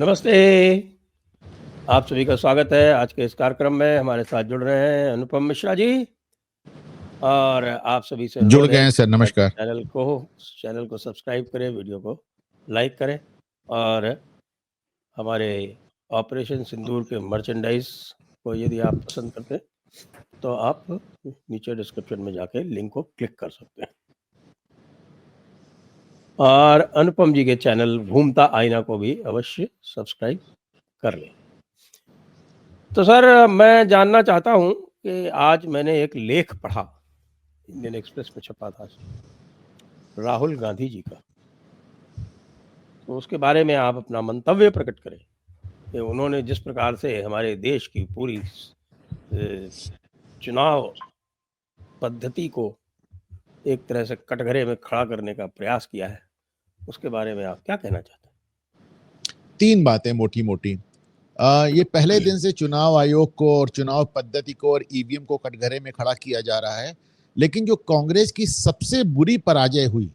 नमस्ते। आप सभी का स्वागत है आज के इस कार्यक्रम में। हमारे साथ जुड़ रहे हैं अनुपम मिश्रा जी और आप सभी से जुड़ अनुरोध गए है हैं सर, कि नमस्कार। चैनल को सब्सक्राइब करें, वीडियो को लाइक करें और हमारे ऑपरेशन सिंदूर के मर्चेंडाइज को यदि आप पसंद करते हैं तो आप नीचे डिस्क्रिप्शन में जाके लिंक को क्लिक कर सकते हैं। और अनुपम जी के चैनल घूमता आईना को भी अवश्य सब्सक्राइब कर लें। तो सर मैं जानना चाहता हूँ कि आज मैंने एक लेख पढ़ा, इंडियन एक्सप्रेस में छपा था राहुल गांधी जी का। तो उसके बारे में आप अपना मंतव्य प्रकट करें कि उन्होंने जिस प्रकार से हमारे देश की पूरी चुनाव पद्धति को एक तरह से कटघरे में खड़ा करने का प्रयास किया है, उसके बारे में आप क्या कहना चाहते हैं? 3 बातें मोटी मोटी। ये पहले दिन से चुनाव आयोग को और चुनाव पद्धति को और ईवीएम को कटघरे में खड़ा किया जा रहा है, लेकिन जो कांग्रेस की सबसे बुरी पराजय हुई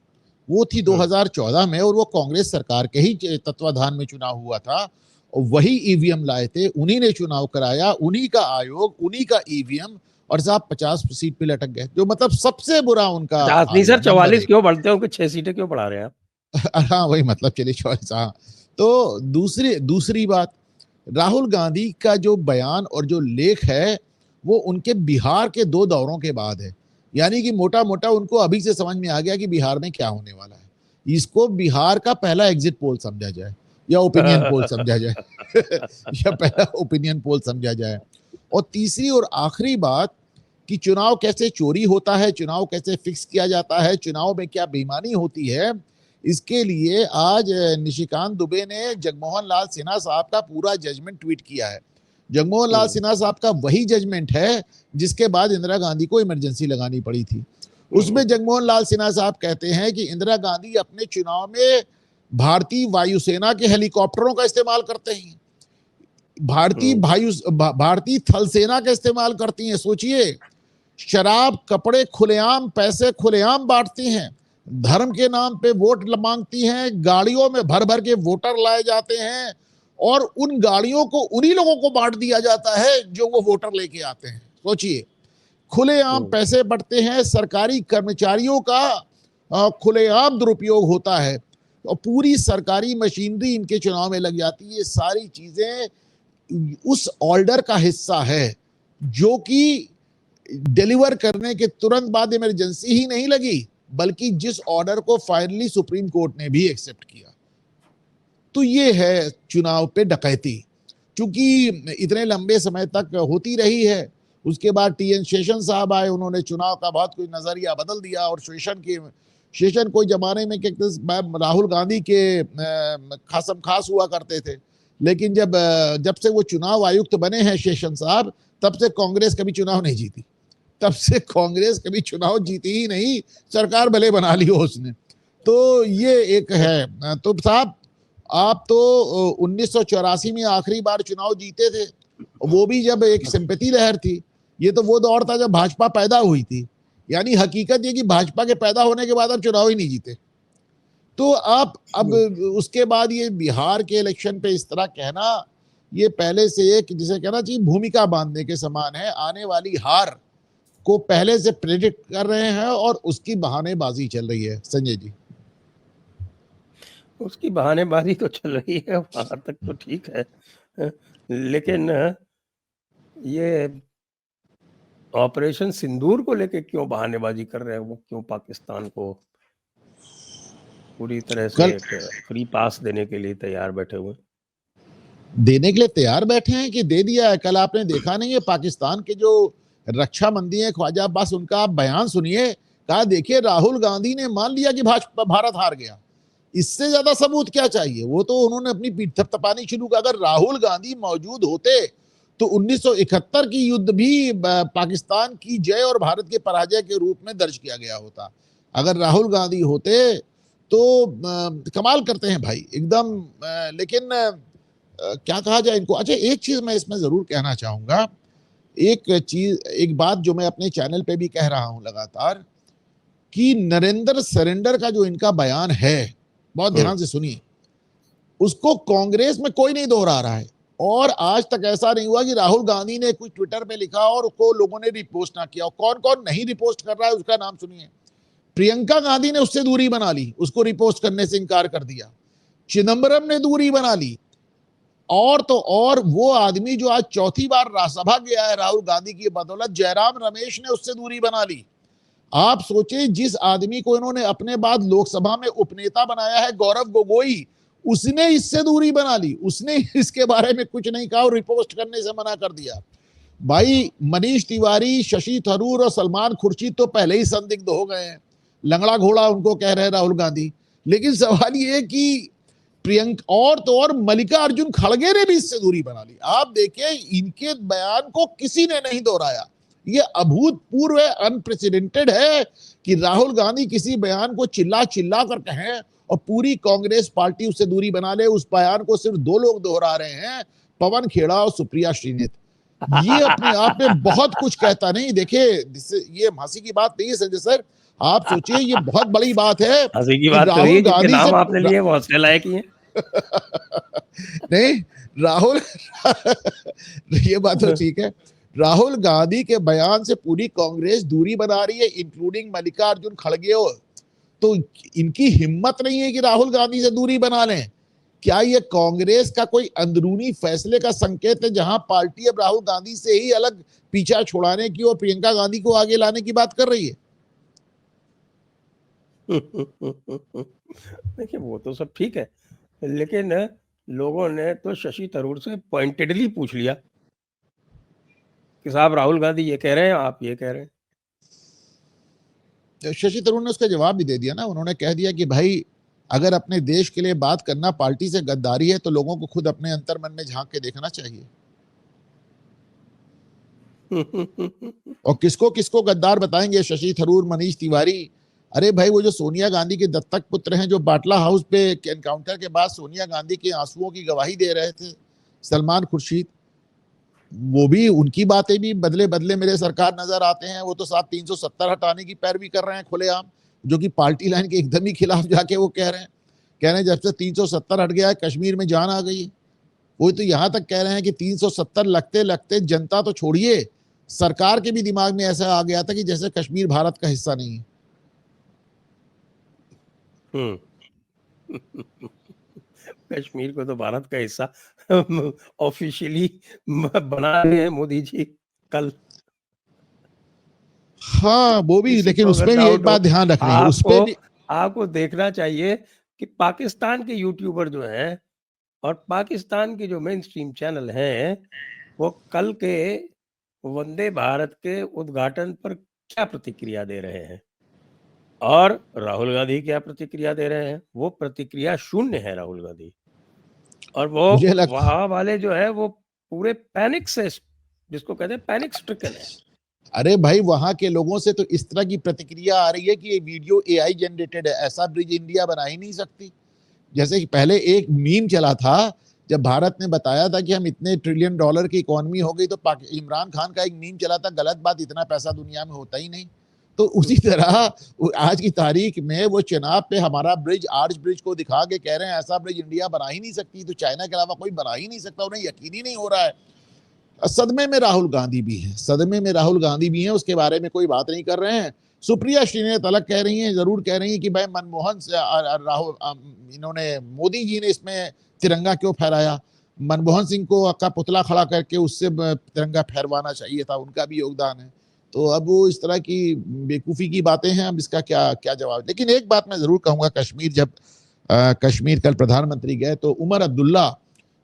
वो थी 2014 में, और वो कांग्रेस सरकार के ही तत्वाधान में चुनाव हुआ था। वही ईवीएम लाए थे, उन्हीं ने चुनाव कराया, उन्हीं का आयोग, उन्हीं का ईवीएम, और साहब 50 सीट पे लटक गए, जो मतलब सबसे बुरा उनका 50 नहीं हाल हुआ। सर, नंबर 44 एक। क्यों बढ़ते हो कि 6 सीटें क्यों बढ़ा रहे हैं आप? हाँ, वही मतलब, चलिए 44। हाँ, तो दूसरी बात, राहुल गांधी का जो बयान और जो लेख है वो उनके बिहार के 2 दौरों के बाद है। यानी कि मोटा मोटा उनको अभी से समझ में आ गया कि बिहार में क्या होने वाला है। इसको बिहार का पहला एग्जिट पोल समझा जाए या ओपिनियन पोल समझा जाए या पहला ओपिनियन पोल समझा जाए। और तीसरी और आखिरी बात कि चुनाव कैसे चोरी होता है, चुनाव कैसे फिक्स किया जाता है, चुनाव में क्या बेईमानी होती है, इसके लिए आज निशिकांत दुबे ने जगमोहन लाल सिन्हा साहब का पूरा जजमेंट ट्वीट किया है। जगमोहन लाल सिन्हा साहब का वही जजमेंट है जिसके बाद इंदिरा गांधी को इमरजेंसी लगानी पड़ी थी। उसमें जगमोहन लाल सिन्हा साहब कहते हैं कि इंदिरा गांधी अपने चुनाव में भारतीय वायुसेना के हेलीकॉप्टरों का इस्तेमाल करते हैं, भारतीय थल सेना का इस्तेमाल करती हैं। सोचिए, शराब, कपड़े खुलेआम, पैसे खुलेआम बांटती हैं, धर्म के नाम पे वोट मांगती हैं, गाड़ियों में भर भर के वोटर लाए जाते हैं और उन गाड़ियों को उन्हीं लोगों को बांट दिया जाता है जो वो वोटर लेके आते हैं। सोचिए, खुलेआम पैसे बढ़ते हैं, सरकारी कर्मचारियों का खुलेआम दुरुपयोग होता है और पूरी सरकारी मशीनरी इनके चुनाव में लग जाती है। ये सारी चीजें उस ऑर्डर का हिस्सा है जो कि डिलीवर करने के तुरंत बाद इमरजेंसी ही नहीं लगी, बल्कि जिस ऑर्डर को फाइनली सुप्रीम कोर्ट ने भी एक्सेप्ट किया। तो ये है चुनाव पे डकैती, क्योंकि इतने लंबे समय तक होती रही है। उसके बाद टीएन शेषन साहब आए, उन्होंने चुनाव का बहुत कुछ नजरिया बदल दिया और शेषन कोई जमाने में राहुल गांधी के खासम खास हुआ करते थे, लेकिन जब से वो चुनाव आयुक्त बने हैं शेषन साहब, तब से कांग्रेस कभी चुनाव नहीं जीती, तब से कांग्रेस कभी चुनाव जीती ही नहीं, सरकार भले बना ली हो उसने। तो ये एक है। तो साहब, आप तो 1984 में आखिरी बार चुनाव जीते थे, वो भी जब एक सिंपैथी लहर थी। ये तो वो दौर था जब भाजपा पैदा हुई थी, यानी हकीकत ये कि भाजपा के पैदा होने के बाद आप चुनाव ही नहीं जीते। तो आप अब उसके बाद ये बिहार के इलेक्शन पे इस तरह कहना, ये पहले से एक जिसे कहना चाहिए भूमिका बांधने के समान है। आने वाली हार को पहले से प्रेडिक्ट कर रहे हैं और उसकी बहानेबाजी चल रही है। संजय जी, उसकी बहानेबाजी तो चल रही है, वहां तक तो ठीक है, लेकिन ये ऑपरेशन सिंदूर को लेके क्यों बहानेबाजी कर रहे हैं? वो क्यों पाकिस्तान को पूरी तरह से फ्री पास देने के लिए तैयार बैठे हुए? देने के लिए तैयार बैठे हैं कि दे दिया है? कल आपने देखा नहीं है पाकिस्तान के जो रक्षा मंत्री है ख्वाजा अब्बास, उनका आप बयान सुनिए। कहा, देखिए राहुल गांधी ने मान लिया कि भारत हार गया, इससे ज्यादा सबूत क्या चाहिए? वो तो उन्होंने अपनी पीठ थपथपानी शुरू कर। अगर राहुल गांधी मौजूद होते तो 1971 की युद्ध भी पाकिस्तान की जय और भारत के पराजय के रूप में दर्ज किया गया होता। अगर राहुल गांधी होते तो कमाल करते हैं भाई एकदम। लेकिन क्या कहा जाए इनको। अच्छा, एक चीज मैं इसमें जरूर कहना चाहूंगा, एक बात जो मैं अपने चैनल पे भी कह रहा हूं लगातार, कि नरेंद्र सरेंडर का जो इनका बयान है, बहुत ध्यान से सुनिए। उसको कांग्रेस में कोई नहीं दोहरा रहा है। और आज तक ऐसा नहीं हुआ कि राहुल गांधी ने कुछ ट्विटर पे लिखा और उसको लोगों ने रिपोस्ट ना किया। और कौन कौन नहीं रिपोस्ट कर रहा है उसका नाम सुनिए। प्रियंका गांधी ने उससे दूरी बना ली, उसको रिपोस्ट करने से इनकार कर दिया। चिदम्बरम ने दूरी बना ली। और तो और वो आदमी जो आज चौथी बार राज्यसभा गया है राहुल गांधी की बदौलत, जयराम रमेश ने उससे दूरी बना ली। आप सोचे, जिस आदमी को इन्होंने अपने बाद लोकसभा में उपनेता बनाया है, गौरव गोगोई, उसने इससे दूरी बना ली। उसने इसके बारे में कुछ नहीं कहा और रिपोस्ट करने से मना कर दिया। भाई मनीष तिवारी, शशि थरूर और सलमान खुर्शीद तो पहले ही संदिग्ध हो गए हैं, लंगड़ा घोड़ा उनको कह रहे हैं राहुल गांधी। लेकिन सवाल ये कि प्रियंका और तो और मल्लिका अर्जुन खड़गे ने भी इससे दूरी बना ली। आप देखिए, इनके बयान को किसी ने नहीं दोहराया। ये अभूतपूर्व है, अनप्रेसिडेंटेड है कि राहुल गांधी किसी बयान को चिल्ला चिल्ला कर कहें और पूरी कांग्रेस पार्टी उससे दूरी बना ले। उस बयान को सिर्फ दो लोग दोहरा रहे हैं, पवन खेड़ा और सुप्रिया श्रीनेत। ये अपने आप में बहुत कुछ कहता नहीं। देखिए, ये हंसी की बात नहीं है संजय सर, आप सोचिए ये बहुत बड़ी बात है हंसी की कि बात तो राहुल ये गांधी नाम से आपने लिए वो हंसने लायक ही है। नहीं, राहुल ये बात तो ठीक है, राहुल गांधी के बयान से पूरी कांग्रेस दूरी बना रही है, इंक्लूडिंग मल्लिका अर्जुन खड़गे। तो इनकी हिम्मत नहीं है कि राहुल गांधी से दूरी बना लें। क्या ये कांग्रेस का कोई अंदरूनी फैसले का संकेत है, जहां पार्टी अब राहुल गांधी से ही अलग पीछा छुड़ाने की और प्रियंका गांधी को आगे लाने की बात कर रही है? देखिए, वो तो सब ठीक है, लेकिन लोगों ने तो शशि थरूर से पॉइंटेडली पूछ लिया कि साहब राहुल गांधी ये कह रहे हैं, आप ये कह रहे हैं। शशि थरूर ने उसका जवाब भी दे दिया ना। उन्होंने कह दिया कि भाई, अगर अपने देश के लिए बात करना पार्टी से गद्दारी है तो लोगों को खुद अपने अंतर्मन में झांक के देखना चाहिए। और किसको किसको गद्दार बताएंगे? शशि थरूर, मनीष तिवारी। अरे भाई, वो जो सोनिया गांधी के दत्तक पुत्र हैं, जो बाटला हाउस पे एनकाउंटर के बाद सोनिया गांधी के आंसुओं की गवाही दे रहे थे, सलमान खुर्शीद, वो भी, उनकी बातें भी बदले बदले मेरे सरकार नजर आते हैं। वो तो साहब 370 हटाने की पैरवी कर रहे हैं खुलेआम, जो कि पार्टी लाइन के एकदम ही खिलाफ जाके वो कह रहे हैं जब से 370 हट गया है कश्मीर में जान आ गई। वो तो यहां तक कह रहे हैं कि 370 लगते लगते जनता तो छोड़िए, सरकार के भी दिमाग में ऐसा आ गया था कि जैसे कश्मीर भारत का हिस्सा नहीं है। कश्मीर को तो भारत का हिस्सा ऑफिशियली बना रहे हैं मोदी जी कल। हाँ, वो भी, लेकिन उसमें भी एक बात ध्यान रखनी है, उसपे भी आपको देखना चाहिए कि पाकिस्तान के यूट्यूबर जो हैं और पाकिस्तान के जो मेन स्ट्रीम चैनल हैं, वो कल के वंदे भारत के उद्घाटन पर क्या प्रतिक्रिया दे रहे हैं और राहुल गांधी क्या प्रतिक्रिया दे रहे हैं। वो प्रतिक्रिया शून्य है राहुल गांधी। और वो वहां वाले जो है वो पूरे पैनिक से, जिसको कहते हैं पैनिक स्ट्रिकन है। अरे भाई, वहां के लोगों से तो इस तरह की प्रतिक्रिया आ रही है कि ये वीडियो एआई जनरेटेड है, ऐसा ब्रिज इंडिया बना ही नहीं सकती। जैसे कि पहले एक मीम चला था, जब भारत ने बताया था कि हम इतने ट्रिलियन डॉलर की इकोनॉमी हो गई, तो इमरान खान का एक मीम चला था, गलत बात, इतना पैसा दुनिया में होता ही नहीं। तो उसी तरह आज की तारीख में वो चेनाब पे हमारा ब्रिज, आर्च ब्रिज को दिखा के कह रहे हैं ऐसा ब्रिज इंडिया बना ही नहीं सकती, तो चाइना के अलावा कोई बना ही नहीं सकता। उन्हें यकीन ही नहीं हो रहा है। सदमे में राहुल गांधी भी है, सदमे में राहुल गांधी भी हैं, उसके बारे में कोई बात नहीं कर रहे हैं। सुप्रिया श्रीनेत अलग कह रही हैं, जरूर कह रही हैं कि भाई मनमोहन से राहुल, इन्होंने, मोदी जी ने इसमें तिरंगा क्यों फहराया, मनमोहन सिंह को का पुतला खड़ा करके उससे तिरंगा फहरवाना चाहिए था, उनका भी योगदान है। तो अब वो इस तरह की बेवकूफ़ी की बातें हैं, अब इसका क्या क्या जवाब। लेकिन एक बात मैं जरूर कहूंगा, कश्मीर, जब कश्मीर कल प्रधानमंत्री गए तो उमर अब्दुल्ला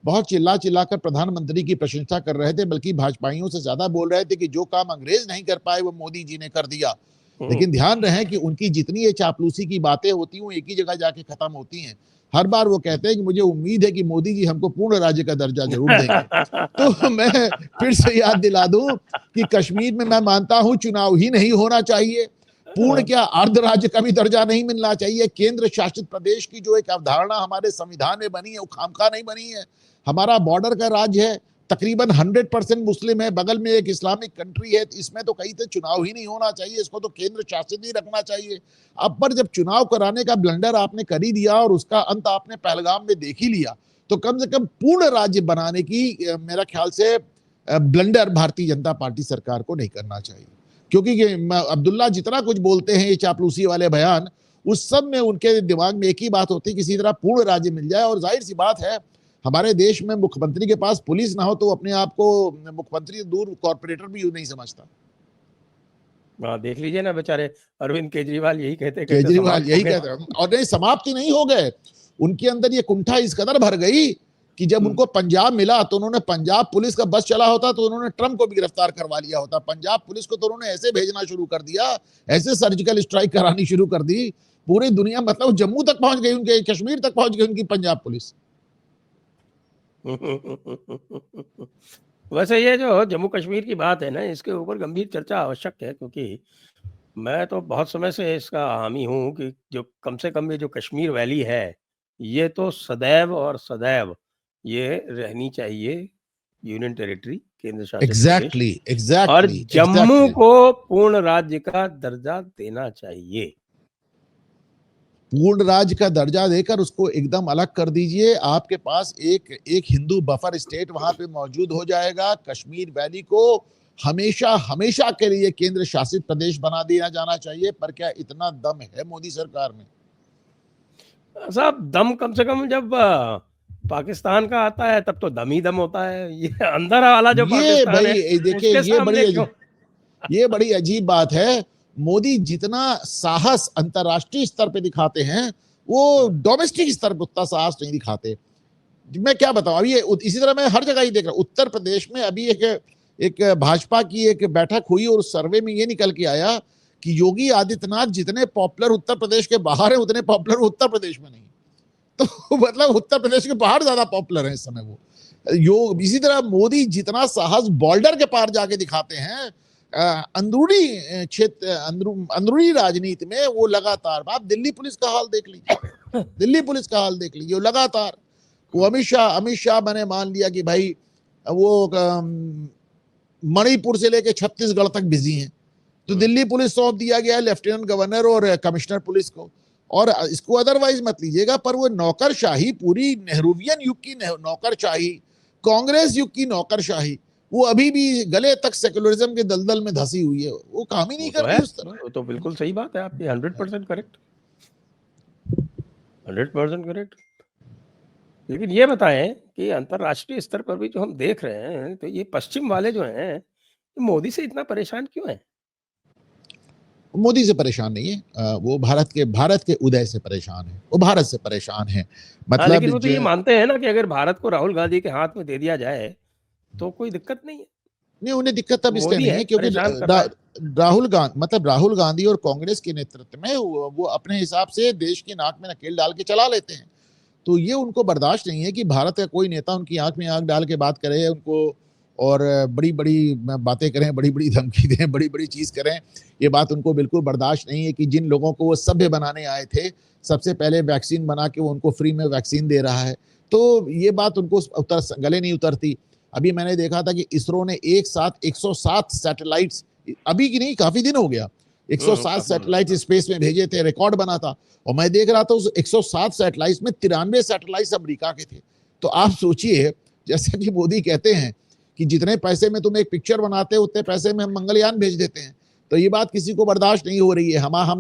बहुत चिल्ला चिल्लाकर प्रधानमंत्री की प्रशंसा कर रहे थे, बल्कि भाजपाइयों से ज्यादा बोल रहे थे कि जो काम अंग्रेज नहीं कर पाए वो मोदी जी ने कर दिया। लेकिन ध्यान रहे कि उनकी जितनी ये चापलूसी की बातें होती हैं वो एक ही जगह जाके खत्म होती हैं। हर बार वो कहते हैं कि मुझे उम्मीद है कि मोदी जी हमको पूर्ण राज्य का दर्जा जरूर देंगे। तो मैं फिर से याद दिला दूं कि कश्मीर में मैं मानता हूं चुनाव ही नहीं होना चाहिए, पूर्ण क्या, अर्ध राज्य का भी दर्जा नहीं मिलना चाहिए। केंद्र शासित प्रदेश की जो एक अवधारणा हमारे संविधान में बनी है वो खामखा नहीं बनी है। हमारा बॉर्डर का राज्य है, तकरीबन 100% मुस्लिम है, बगल में एक इस्लामिक कंट्री है, इसमें तो कहीं से चुनाव ही नहीं होना चाहिए, इसको तो केंद्र शासित ही रखना चाहिए। अब पर जब चुनाव कराने का ब्लंडर आपने कर ही दिया और उसका अंत आपने पहलगाम में देख ही लिया, तो कम से कम पूर्ण राज्य बनाने की मेरा ख्याल से ब्लंडर भारतीय जनता पार्टी सरकार को नहीं करना चाहिए, क्योंकि अब्दुल्ला जितना कुछ बोलते हैं ये चापलूसी वाले बयान, उस सब में उनके दिमाग में एक ही बात होती है, किसी तरह पूर्ण राज्य मिल जाए। और जाहिर सी बात है, हमारे देश में मुख्यमंत्री के पास पुलिस ना हो तो अपने आप को मुख्यमंत्री दूर कॉर्पोरेटर भी नहीं समझता। हाँ, देख लीजिए ना, बेचारे अरविंद केजरीवाल यही कहते केजरीवाल यही कहते हैं, और नहीं, समाप्ति नहीं हो गए, उनके अंदर ये कुंठा इस कदर भर गई कि जब उनको पंजाब मिला तो उन्होंने, पंजाब पुलिस का बस चला होता तो उन्होंने ट्रम्प को भी गिरफ्तार करवा लिया होता। पंजाब पुलिस को तो उन्होंने ऐसे भेजना शुरू कर दिया, ऐसे सर्जिकल स्ट्राइक करानी शुरू कर दी, पूरी दुनिया, मतलब जम्मू तक पहुंच गई उनके, कश्मीर तक पहुंच गई उनकी पंजाब पुलिस। वैसे ये जो जम्मू कश्मीर की बात है ना, इसके ऊपर गंभीर चर्चा आवश्यक है, क्योंकि मैं तो बहुत समय से इसका हामी हूँ कि जो कम से कम ये जो कश्मीर वैली है, ये तो सदैव और सदैव ये रहनी चाहिए यूनियन टेरिटरी, केंद्र शासित प्रदेश, एग्जैक्टली और एग्जैक्टली जम्मू एग्जैक्टली को पूर्ण राज्य का दर्जा देना चाहिए। पूर्ण राज्य का दर्जा देकर उसको एकदम अलग कर दीजिए। आपके पास एक हिंदू बफर स्टेट वहां पे मौजूद हो जाएगा। कश्मीर वैली को हमेशा हमेशा के लिए केंद्र शासित प्रदेश बना दिया जाना चाहिए। पर क्या इतना दम है मोदी सरकार में? साहब, दम कम से कम जब पाकिस्तान का आता है तब तो दम ही दम होता है। ये अंदर वाला जो पाकिस्तान है, भाई देखिए, उसके सामने क्यों? ये बड़ी अजीब बात है। मोदी जितना साहस अंतरराष्ट्रीय स्तर पे दिखाते हैं, वो डोमेस्टिक स्तर पर उतना साहस नहीं दिखाते। मैं क्या बताऊं, अभी इसी तरह मैं हर जगह ही देख रहा हूं। उत्तर प्रदेश में अभी एक भाजपा की एक बैठक हुई और सर्वे में ये निकल के आया कि योगी आदित्यनाथ जितने पॉपुलर उत्तर प्रदेश के बाहर है, उतने पॉपुलर उत्तर प्रदेश में नहीं। तो मतलब उत्तर प्रदेश के बाहर ज्यादा पॉपुलर है इस समय वो। इसी तरह मोदी जितना साहस बॉर्डर के पार जाके दिखाते हैं, अंदरूनी क्षेत्र, अंदरूनी राजनीति में, वो लगातार, आप दिल्ली पुलिस का हाल देख लीजिए, दिल्ली पुलिस का हाल देख लीजिए, लगातार वो अमित शाह मैंने मान लिया कि भाई वो मणिपुर से लेके छत्तीसगढ़ तक बिजी हैं, तो दिल्ली पुलिस सौंप दिया गया है लेफ्टिनेंट गवर्नर और कमिश्नर पुलिस को। और इसको अदरवाइज मत लीजिएगा, पर वो नौकरशाही, पूरी नेहरूवियन युग की नौकरशाही, कांग्रेस युग की नौकरशाही, वो अभी भी गले तक सेकुलरिज्म के दलदल में धसी हुई है, वो काम ही नहीं कर रही उस तरह। वो तो बिल्कुल सही बात है आपकी, 100% करेक्ट, 100% करेक्ट। लेकिन ये बताएं कि अंतरराष्ट्रीय स्तर पर भी जो हम देख रहे हैं, तो ये पश्चिम वाले जो हैं, मोदी से इतना परेशान क्यों हैं? मोदी से परेशान नहीं है, वो भारत के उदय से परेशान है, वो भारत से परेशान है। मतलब लेकिन वो तो ये मानते हैं ना कि अगर भारत को राहुल गांधी के हाथ में दे दिया जाए तो कोई दिक्कत नहीं है। नहीं, उन्हें दिक्कत तब इसलिए नहीं है क्योंकि राहुल गांधी और कांग्रेस के नेतृत्व में वो अपने हिसाब से देश की नाक में नकेल डाल के चला लेते हैं। तो ये उनको बर्दाश्त नहीं है कि भारत का कोई नेता उनकी आंख में आंख डाल के बात करे उनको, और बड़ी बड़ी बातें करें, बड़ी बड़ी धमकी दें, बड़ी बड़ी चीज करें। ये बात उनको बिल्कुल बर्दाश्त नहीं है कि जिन लोगों को वो सभ्य बनाने आए थे, सबसे पहले वैक्सीन बना के वो उनको फ्री में वैक्सीन दे रहा है। तो ये बात उनको गले नहीं उतरती। अभी मैंने देखा था कि इसरो ने एक साथ 107 सैटेलाइट्स, अभी की नहीं, काफी दिन हो गया, 107 सैटेलाइट स्पेस में भेजे थे, रिकॉर्ड बना था। और मैं देख रहा था उस 107 सैटेलाइट्स में 93 सैटेलाइट्स अमेरिका के थे। तो आप सोचिए, जैसा कि मोदी कहते हैं कि जितने पैसे में तुम एक पिक्चर बनाते हो, उतने पैसे में हम मंगलयान भेज देते हैं। तो ये बात किसी को बर्दाश्त नहीं हो रही है।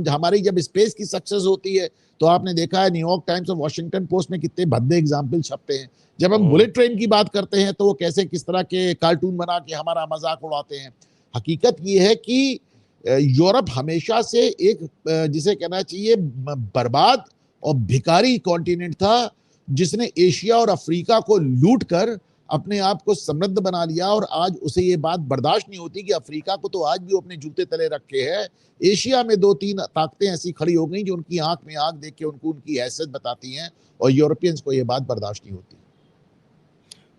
हमारी जब स्पेस की सक्सेस होती है, तो आपने देखा है न्यूयॉर्क टाइम्स और वॉशिंगटन पोस्ट में कितने भद्दे एग्जाम्पल छपते हैं। जब हम बुलेट ट्रेन की बात करते हैं, तो वो कैसे किस तरह के कार्टून बना के हमारा मजाक उड़ाते हैं। हकीकत ये है कि यूरोप हमेशा से एक, जिसे कहना चाहिए, बर्बाद और भिखारी कॉन्टिनेंट था, जिसने एशिया और अफ्रीका को लूट कर अपने आप को समृद्ध बना लिया। और आज उसे ये बात बर्दाश्त नहीं होती कि अफ्रीका को तो आज भी अपने जूते तले रखे है। एशिया में 2-3 ताकतें ऐसी खड़ी हो गई जो उनकी आंख में आंख देख के उनको उनकी हैसियत बताती हैं, और यूरोपियंस को ये बात बर्दाश्त नहीं होती।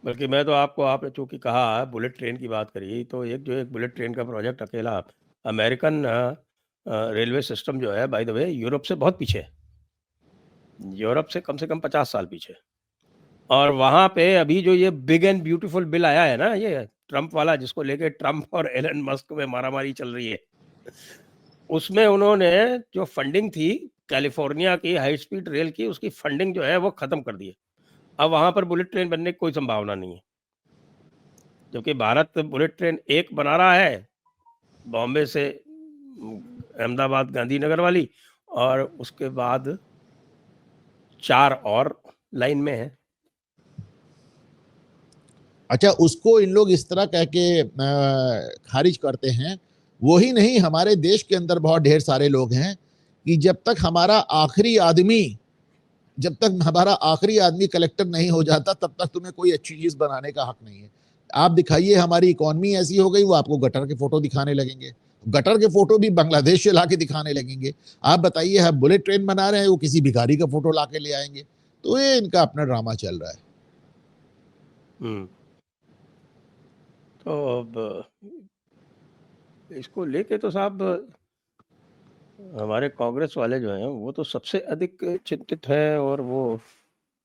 बल्कि मैं तो आपने चूंकि कहा बुलेट ट्रेन की बात करी, तो एक बुलेट ट्रेन का प्रोजेक्ट अकेला अमेरिकन रेलवे सिस्टम जो है, बाय द वे, यूरोप से बहुत पीछे है, यूरोप से कम 50 साल पीछे। और वहां पे अभी जो ये बिग एंड ब्यूटीफुल बिल आया है ना, ये ट्रम्प वाला, जिसको लेके ट्रम्प और एलन मस्क में मारामारी चल रही है, उसमें उन्होंने जो फंडिंग थी कैलिफोर्निया की हाई स्पीड रेल की, उसकी फंडिंग जो है वो खत्म कर दी है। अब वहाँ पर बुलेट ट्रेन बनने की कोई संभावना नहीं है। जबकि भारत बुलेट ट्रेन एक बना रहा है, बॉम्बे से अहमदाबाद गांधीनगर वाली, और उसके बाद 4 और लाइन में है। अच्छा, उसको इन लोग इस तरह कह के खारिज करते हैं। वो ही नहीं, हमारे देश के अंदर बहुत ढेर सारे लोग हैं कि जब तक हमारा आखिरी आदमी कलेक्टर नहीं हो जाता, तब तक तुम्हें कोई अच्छी चीज बनाने का हक नहीं है। आप दिखाइए, हमारी इकोनॉमी ऐसी हो गई, वो आपको गटर के फोटो दिखाने लगेंगे। गटर के फोटो भी बांग्लादेश से लाके दिखाने लगेंगे। आप बताइए, हम बुलेट ट्रेन बना रहे हैं, वो किसी भिखारी का फोटो लाके ले आएंगे। तो ये इनका अपना ड्रामा चल रहा है। तो अब इसको लेके तो साहब हमारे कांग्रेस वाले जो हैं वो तो सबसे अधिक चिंतित हैं, और वो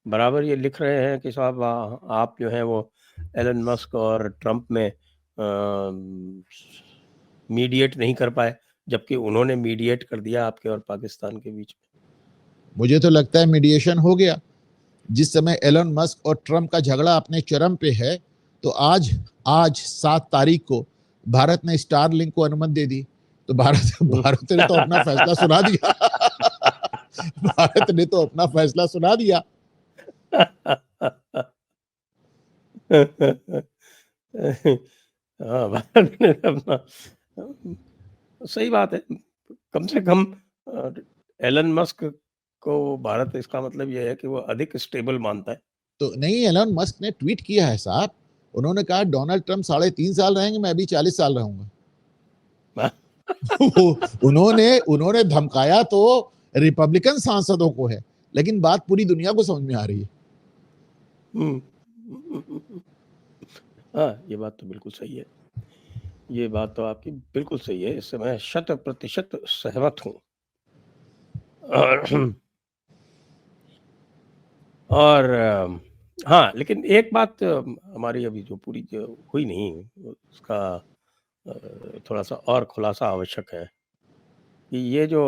बराबर ये लिख रहे हैं कि साहब आप जो हैं वो एलन मस्क और ट्रंप में मीडिएट नहीं कर पाए, जबकि उन्होंने मीडिएट कर दिया आपके और पाकिस्तान के बीच में। मुझे तो लगता है मीडिएशन हो गया। जिस समय एलन मस्क और ट्रंप का झगड़ा अपने चरम पे है, तो आज 7 तारीख को भारत ने स्टारलिंक को अनुमति दे दी। तो भारत ने तो अपना फैसला सुना दिया। भारत ने तो अपना फैसला सुना दिया। हाँ, भारत ने अपना, सही बात है। कम से कम एलन मस्क को भारत, इसका मतलब ये है कि वो अधिक स्टेबल मानता है। तो नहीं, एलन मस्क ने ट्वीट किया है साहब। उन्होंने कहा डोनाल्ड ट्रंप 3.5 साल रहेंगे, मैं अभी 40 साल रहूंगा। उन्होंने धमकाया तो रिपब्लिकन सांसदों को है, लेकिन बात पूरी दुनिया को समझ में आ रही है। हाँ, ये बात तो बिल्कुल सही है। ये बात तो आपकी बिल्कुल सही है, इससे मैं 100% सहमत हूँ। और हाँ, लेकिन एक बात हमारी अभी जो पूरी जो हुई नहीं, उसका थोड़ा-सा और खुलासा आवश्यक है कि ये जो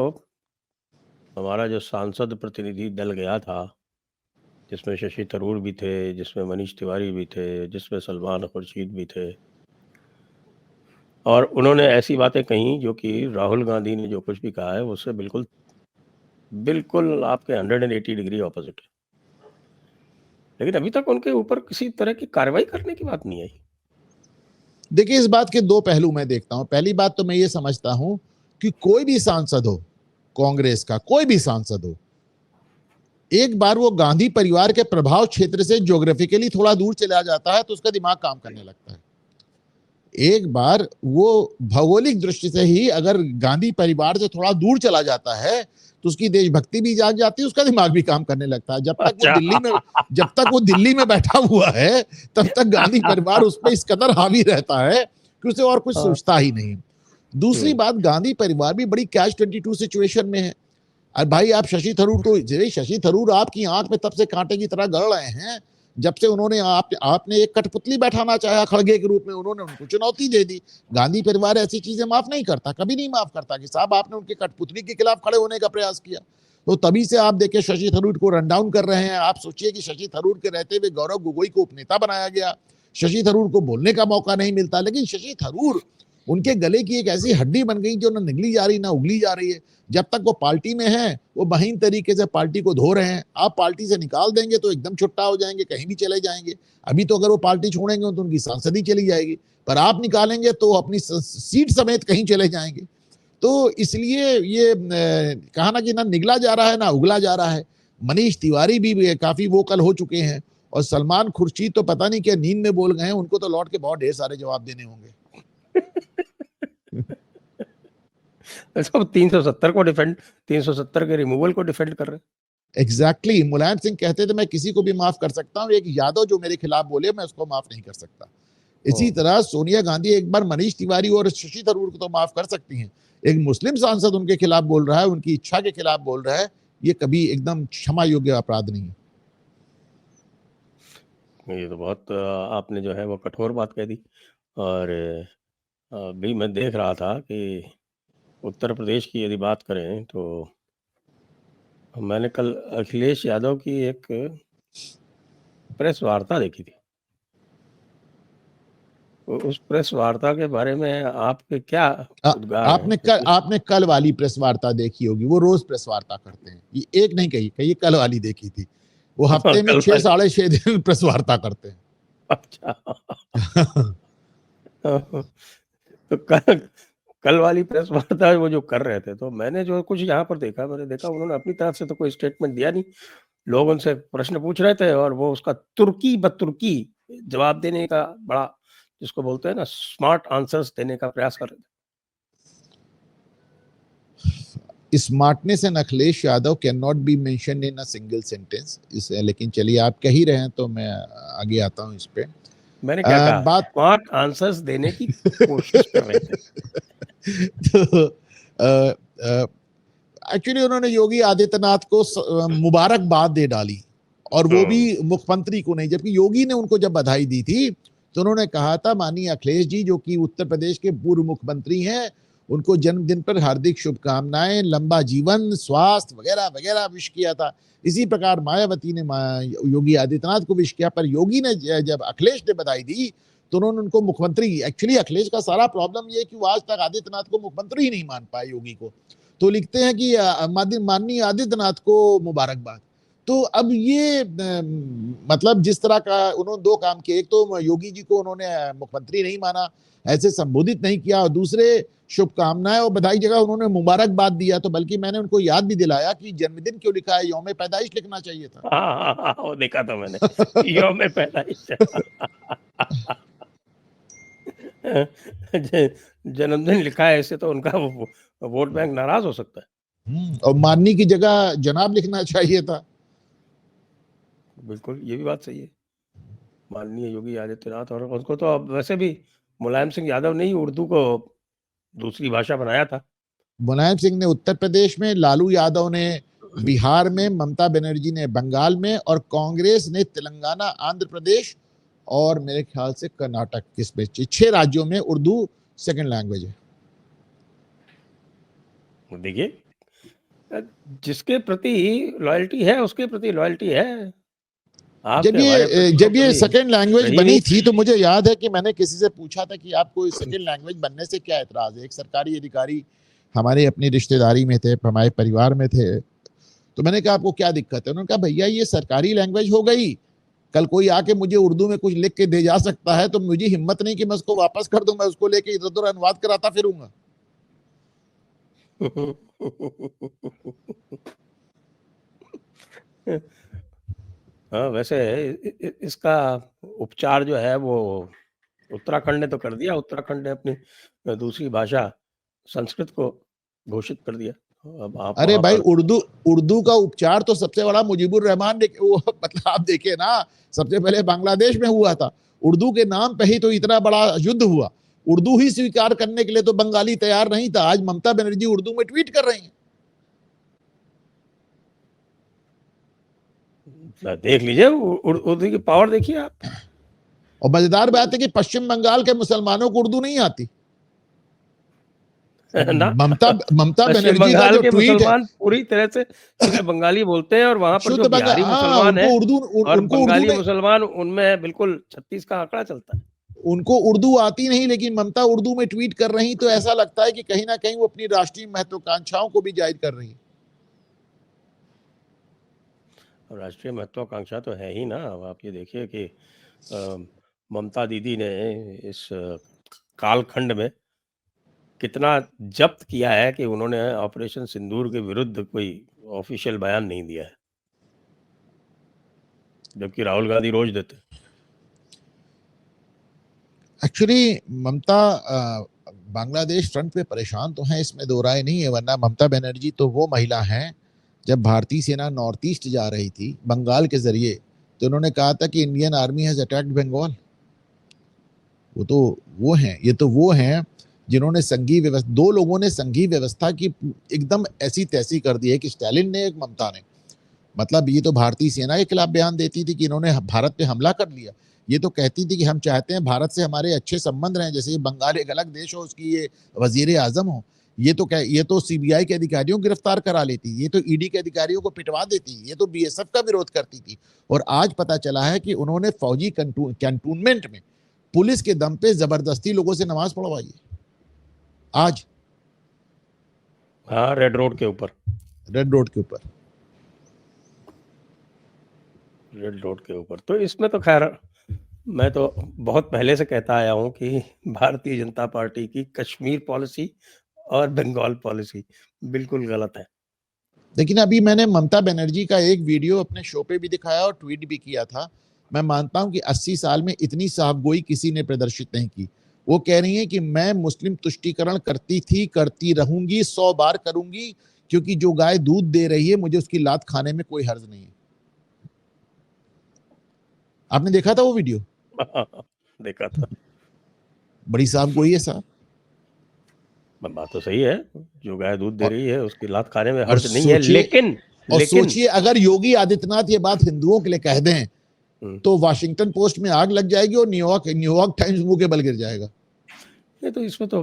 हमारा जो सांसद प्रतिनिधि दल गया था, जिसमें शशि थरूर भी थे, जिसमें मनीष तिवारी भी थे, जिसमें सलमान खुर्शीद भी थे, और उन्होंने ऐसी बातें कहीं जो कि राहुल गांधी ने जो कुछ भी कहा है, उससे बिल्कुल आपके 180 डिग्री ऑपोजिट है। लेकिन अभी तक उनके ऊपर किसी तरह की कार्रवाई करने की बात नहीं आई। देखिए, इस बात के 2 पहलू मैं देखता हूं। पहली बात तो मैं ये समझता हूं कि कोई भी सांसद हो, कांग्रेस का कोई भी सांसद हो, एक बार वो गांधी परिवार के प्रभाव क्षेत्र से ज्योग्राफिकली थोड़ा दूर चला जाता है, तो उसका दिमाग काम करने लगता है। एक बार वो भौगोलिक दृष्टि से ही अगर गांधी परिवार से थोड़ा दूर चला जाता है, तो उसकी देशभक्ति भी जाग जाती है, उसका दिमाग भी काम करने लगता है। जब तक वो दिल्ली में बैठा हुआ है, तब तक गांधी परिवार उस पर इस कदर हावी रहता है कि उसे और कुछ सोचता ही नहीं। दूसरी बात, गांधी परिवार भी बड़ी कैच 22 सिचुएशन में है। और भाई, आप शशि थरूर आपकी आंख में तब से कांटे की तरह गड़ रहे हैं जब से उन्होंने आपने एक कठपुतली बैठाना चाहा खड़गे के रूप में, उन्होंने उनको चुनौती दे दी। गांधी परिवार ऐसी चीजें माफ नहीं करता, कभी नहीं माफ करता कि साहब आपने उनके कठपुतली के खिलाफ खड़े होने का प्रयास किया। तो तभी से आप देखिए शशि थरूर को रन डाउन कर रहे हैं। आप सोचिए कि शशि थरूर के रहते हुए गौरव गोगोई को उपनेता बनाया गया, शशि थरूर को बोलने का मौका नहीं मिलता, लेकिन शशि थरूर उनके गले की एक ऐसी हड्डी बन गई जो ना निगली जा रही ना उगली जा रही है। जब तक वो पार्टी में है, वो महीन तरीके से पार्टी को धो रहे हैं। आप पार्टी से निकाल देंगे तो एकदम छुट्टा हो जाएंगे, कहीं भी चले जाएंगे। अभी तो अगर वो पार्टी छोड़ेंगे तो उनकी सांसदी चली जाएगी, पर आप निकालेंगे तो अपनी सीट समेत कहीं चले जाएंगे। तो इसलिए ये कहा ना कि ना निगला जा रहा है ना उगला जा रहा है। मनीष तिवारी भी काफी वोकल हो चुके हैं, और सलमान खुर्शीद तो पता नहीं क्या नींद में बोल गए हैं। उनको तो लौट के बहुत ढेर सारे जवाब देने होंगे। सब 370 को डिफेंड 370 के रिमूवल को डिफेंड कर रहे हैं। एग्जैक्टली मुलायम सिंह कहते थे मैं किसी को भी माफ कर सकता हूं, एक यादव जो मेरे खिलाफ बोले मैं उसको माफ नहीं कर सकता। इसी तरह सोनिया गांधी एक बार मनीष तिवारी और शशि थरूर को तो माफ कर सकती हैं, एक मुस्लिम सांसद उनके खिलाफ बोल रहा है, उनकी इच्छा के खिलाफ बोल रहा है, ये कभी एकदम क्षमा योग्य अपराध नहीं है। ये तो बहुत आपने जो है वो कठोर बात कह दी। और अभी मैं देख रहा था कि उत्तर प्रदेश की यदि बात करें तो मैंने कल अखिलेश यादव की एक प्रेस वार्ता देखी थी। उस प्रेस वार्ता के बारे में आपके क्या उद्गार हैं? आपने कल वाली प्रेस वार्ता देखी होगी, वो रोज प्रेस वार्ता करते हैं, ये एक नहीं कही कल वाली देखी थी। वो हफ्ते में 6 साढ़े 6 दिन प्रेस वार्ता करते हैं। अच्छा। तो कल वाली प्रेस वार्ता वो जो कर रहे थे, तो मैंने जो कुछ यहाँ पर देखा, मैंने देखा उन्होंने अपनी तरफ से तो कोई स्टेटमेंट दिया नहीं। लोग उनसे प्रश्न पूछ रहे थे और वो उसका तुर्की बतुर्की जवाब देने का बड़ा, जिसको बोलते हैं ना, स्मार्ट आंसर्स देने का प्रयास कर रहे थे। Smartness and Akhilesh Yadav can not be mention in a single sentence, लेकिन चलिए आप कह ही रहे हैं तो मैं आगे आता हूं इस पे। मैंने क्या कहा? बात स्मार्ट आंसर्स देने की कोशिश कर रहे थे। तो एक्चुअली उन्होंने योगी आदित्यनाथ को मुबारकबाद दे डाली, और वो भी मुख्यमंत्री को नहीं, जबकि योगी ने उनको जब बधाई दी थी तो उन्होंने कहा था माननीय अखिलेश जी, जो कि उत्तर प्रदेश के पूर्व मुख्यमंत्री हैं, उनको जन्मदिन पर हार्दिक शुभकामनाएं, लंबा जीवन, स्वास्थ्य वगैरह वगैरह विश किया था। इसी प्रकार मायावती ने योगी आदित्यनाथ को विश किया, पर योगी ने जब अखिलेश ने बधाई दी तो उन्होंने उनको मुख्यमंत्री, एक्चुअली अखिलेश का सारा प्रॉब्लम ये कि वो आज तक आदित्यनाथ को मुख्यमंत्री ही नहीं मान पाए, योगी को। तो लिखते हैं कि माननीय आदित्यनाथ को मुबारकबाद। तो अब ये मतलब जिस तरह का उन्होंने दो काम किए, एक तो योगी जी को उन्होंने मुख्यमंत्री नहीं माना, ऐसे संबोधित नहीं किया, और दूसरे शुभकामनाएं और बधाई जगह उन्होंने मुबारकबाद दिया। तो बल्कि मैंने उनको याद भी दिलाया कि जन्मदिन क्यों लिखा है, यौम पैदाइश लिखना चाहिए था। हाँ, वो देखा था मैंने, यौम पैदाइश। जन्मदिन लिखा है ऐसे तो उनका वोट बैंक नाराज हो सकता है। और माननी की जगह जनाब लिखना चाहिए था। बिल्कुल, ये भी बात सही है। माननीय योगी आदित्यनाथ, और उनको तो अब वैसे भी मुलायम सिंह यादव ने ही उर्दू को दूसरी भाषा बनाया था। मुलायम सिंह ने उत्तर प्रदेश में, लालू यादव ने बिहार में, ममता बनर्जी ने बंगाल में, और कांग्रेस ने तेलंगाना, आंध्र प्रदेश और मेरे ख्याल से कर्नाटक, किसमें 6 राज्यों में उर्दू सेकंड लैंग्वेज है। देखिए, जिसके प्रति लॉयल्टी है उसके प्रति लॉयल्टी है। जब ये सेकंड लैंग्वेज बनी थी तो मुझे याद है कि मैंने किसी से पूछा था कि आपको सेकंड लैंग्वेज बनने से क्या एतराज है। एक सरकारी अधिकारी हमारे अपनी रिश्तेदारी में थे, हमारे परिवार में थे, तो मैंने कहा आपको क्या दिक्कत है? उन्होंने कहा भैया ये सरकारी लैंग्वेज हो गई, कल कोई आके मुझे उर्दू में कुछ लिख के दे जा सकता है, तो मुझे हिम्मत नहीं कि मैं उसको वापस कर दूं, मैं उसको लेके इधर उधर अनुवाद कराता फिरूंगा। हाँ, वैसे इसका उपचार जो है वो उत्तराखंड ने तो कर दिया। उत्तराखंड ने अपनी दूसरी भाषा संस्कृत को घोषित कर दिया। अब आप अरे भाई, उर्दू का उपचार तो सबसे बड़ा मुजीबुर रहमान ने, वो मतलब आप देखिए ना, सबसे पहले बांग्लादेश में हुआ था। उर्दू के नाम पे ही तो इतना बड़ा युद्ध हुआ। उर्दू ही स्वीकार करने के लिए तो बंगाली तैयार नहीं था। आज ममता बनर्जी उर्दू में ट्वीट कर रही हैं। देख लीजिए उर्दू की पावर, देखिए आप। और मजेदार बात है कि पश्चिम बंगाल के मुसलमानों को उर्दू नहीं आती। ममता बनर्जी का जो ट्वीट है, पूरी तरह से सीधे बंगाली बोलते हैं, और वहां पर जो बिहारी मुसलमान है और बंगाली मुसलमान, उनमें बिल्कुल 36 का आंकड़ा चलता है। उनको उर्दू आती नहीं, लेकिन ममता उर्दू में ट्वीट कर रही, तो ऐसा लगता है कि कहीं ना कहीं वो अपनी राष्ट्रीय महत्वाकांक्षाओं को भी जाहिर कर रही है। राष्ट्रीय महत्वाकांक्षा तो है ही ना। अब आप ये देखिए कि ममता दीदी ने इस कालखंड में कितना जब्त किया है कि उन्होंने ऑपरेशन सिंदूर के विरुद्ध कोई ऑफिशियल बयान नहीं दिया है, जबकि राहुल गांधी रोज देते। एक्चुअली ममता बांग्लादेश फ्रंट पे परेशान तो है, इसमें दो राय नहीं है, वरना ममता बनर्जी तो वो महिला हैं, जब भारतीय सेना नॉर्थ ईस्ट जा रही थी बंगाल के जरिए, तो उन्होंने कहा था कि Indian army has attacked Bengal. वो तो वो हैं, ये तो वो हैं जिन्होंने संघीय व्यवस्था, दो लोगों ने संघीय व्यवस्था की एकदम ऐसी तैसी कर दी है कि स्टालिन ने, एक ममता ने। मतलब ये तो भारतीय सेना के खिलाफ बयान देती थी कि इन्होंने भारत पे हमला कर लिया। ये तो कहती थी कि हम चाहते हैं भारत से हमारे अच्छे संबंध रहें, जैसे ये बंगाल एक अलग देश हो, उसकी ये वजीर आजम हो। ये तो सीबीआई के अधिकारियों को गिरफ्तार करा लेती, ये तो ईडी के अधिकारियों को पिटवा देती, ये तो बीएसएफ का विरोध करती थी। और आज पता चला है कि उन्होंने फौजी कैंटोनमेंट में पुलिस के दम पे जबरदस्ती लोगों से नमाज पढ़वाई है आज। हाँ, रेड रोड के ऊपर, रेड रोड के ऊपर, रेड रोड के ऊपर। तो इसमें तो खैर मैं तो बहुत पहले से कहता आया हूँ कि भारतीय जनता पार्टी की कश्मीर पॉलिसी और बंगाल पॉलिसी बिल्कुल गलत है। लेकिन अभी मैंने ममता बनर्जी का एक वीडियो अपने शो पे भी दिखाया और ट्वीट भी किया था। मैं मानता हूं कि 80 साल में इतनी साफगोई किसी ने प्रदर्शित नहीं की। वो कह रही है कि मैं मुस्लिम तुष्टीकरण करती थी, करती रहूंगी, 100 बार करूंगी, क्योंकि जो गाय दूध दे रही है मुझे उसकी लात खाने में कोई हर्ज नहीं है। आपने देखा था वो वीडियो? देखा था। बड़ी साफगोई है साहब। बात तो सही है, जो गाय दूध दे और, रही है उसकी लात खाने में और हर्ज नहीं है, लेकिन सोचिए अगर योगी आदित्यनाथ ये बात हिंदुओं के लिए कह दें तो वाशिंगटन पोस्ट में आग लग जाएगी और न्यूयॉर्क टाइम्स मुंह के बल गिर जाएगा। नहीं तो इसमें तो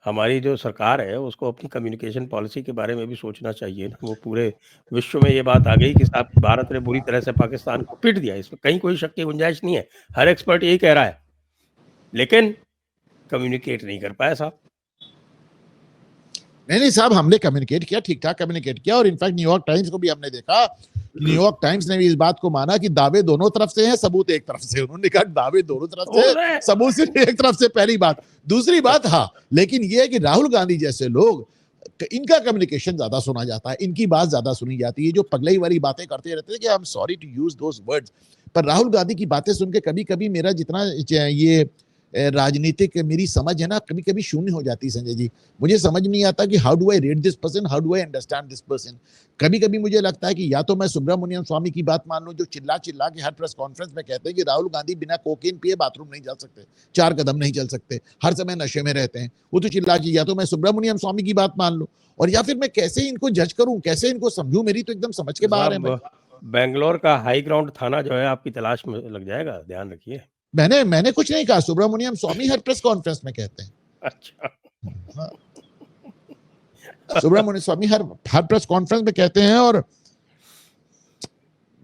हमारी जो सरकार है उसको अपनी कम्युनिकेशन पॉलिसी के बारे में भी सोचना चाहिए ना। वो पूरे विश्व में ये बात आ गई कि साहब भारत ने बुरी तरह से पाकिस्तान को पीट दिया, इसमें कहीं कोई शक की गुंजाइश नहीं है, हर एक्सपर्ट यही कह रहा है, लेकिन कम्युनिकेट नहीं कर पाया साहब। नहीं साहब, हमने कम्युनिकेट किया, ठीक ठाक कम्युनिकेट किया। और इनफैक्ट न्यूयॉर्क टाइम्स को भी हमने देखा, न्यूयॉर्क टाइम्स ने भी इस बात को माना कि दावे दोनों तरफ से हैं, सबूत एक तरफ से। उन्होंने कहा दावे दोनों तरफ से, सबूत सिर्फ एक तरफ से। पहली बात। दूसरी बात, हाँ, लेकिन ये है कि राहुल गांधी जैसे लोग, इनका कम्युनिकेशन ज्यादा सुना जाता है, इनकी बात ज्यादा सुनी जाती है। जो पगलई वाली बातें करते रहते थे कि I am sorry to use those words, पर राहुल गांधी की बातें सुन के कभी कभी मेरा जितना ये राजनीतिक मेरी समझ है ना, कभी कभी शून्य हो जाती है संजय जी। मुझे समझ नहीं आता कि how do I read this person, how do I understand this person. कभी कभी मुझे लगता है कि या तो मैं सुब्रमण्यम स्वामी की बात मान लूं, जो चिल्ला चिल्ला के हर प्रेस कॉन्फ्रेंस में कहते हैं कि राहुल गांधी बिना कोकेन पिए बाथरूम नहीं जा सकते, 4 कदम नहीं चल सकते, हर समय नशे में रहते हैं। वो तो चिल्ला के, या तो मैं सुब्रमण्यम स्वामी की बात मान लूं, और या फिर मैं कैसे इनको जज करूं, कैसे इनको समझूं, मेरी तो एकदम समझ के बाहर है। बेंगलोर का हाई ग्राउंड थाना जो है आपकी तलाश में लग जाएगा, ध्यान रखिए। मैंने कुछ नहीं कहा, सुब्रमण्यम स्वामी हर प्रेस कॉन्फ्रेंस में कहते हैं। अच्छा। सुब्रमण्यम स्वामी हर प्रेस कॉन्फ्रेंस में कहते हैं। और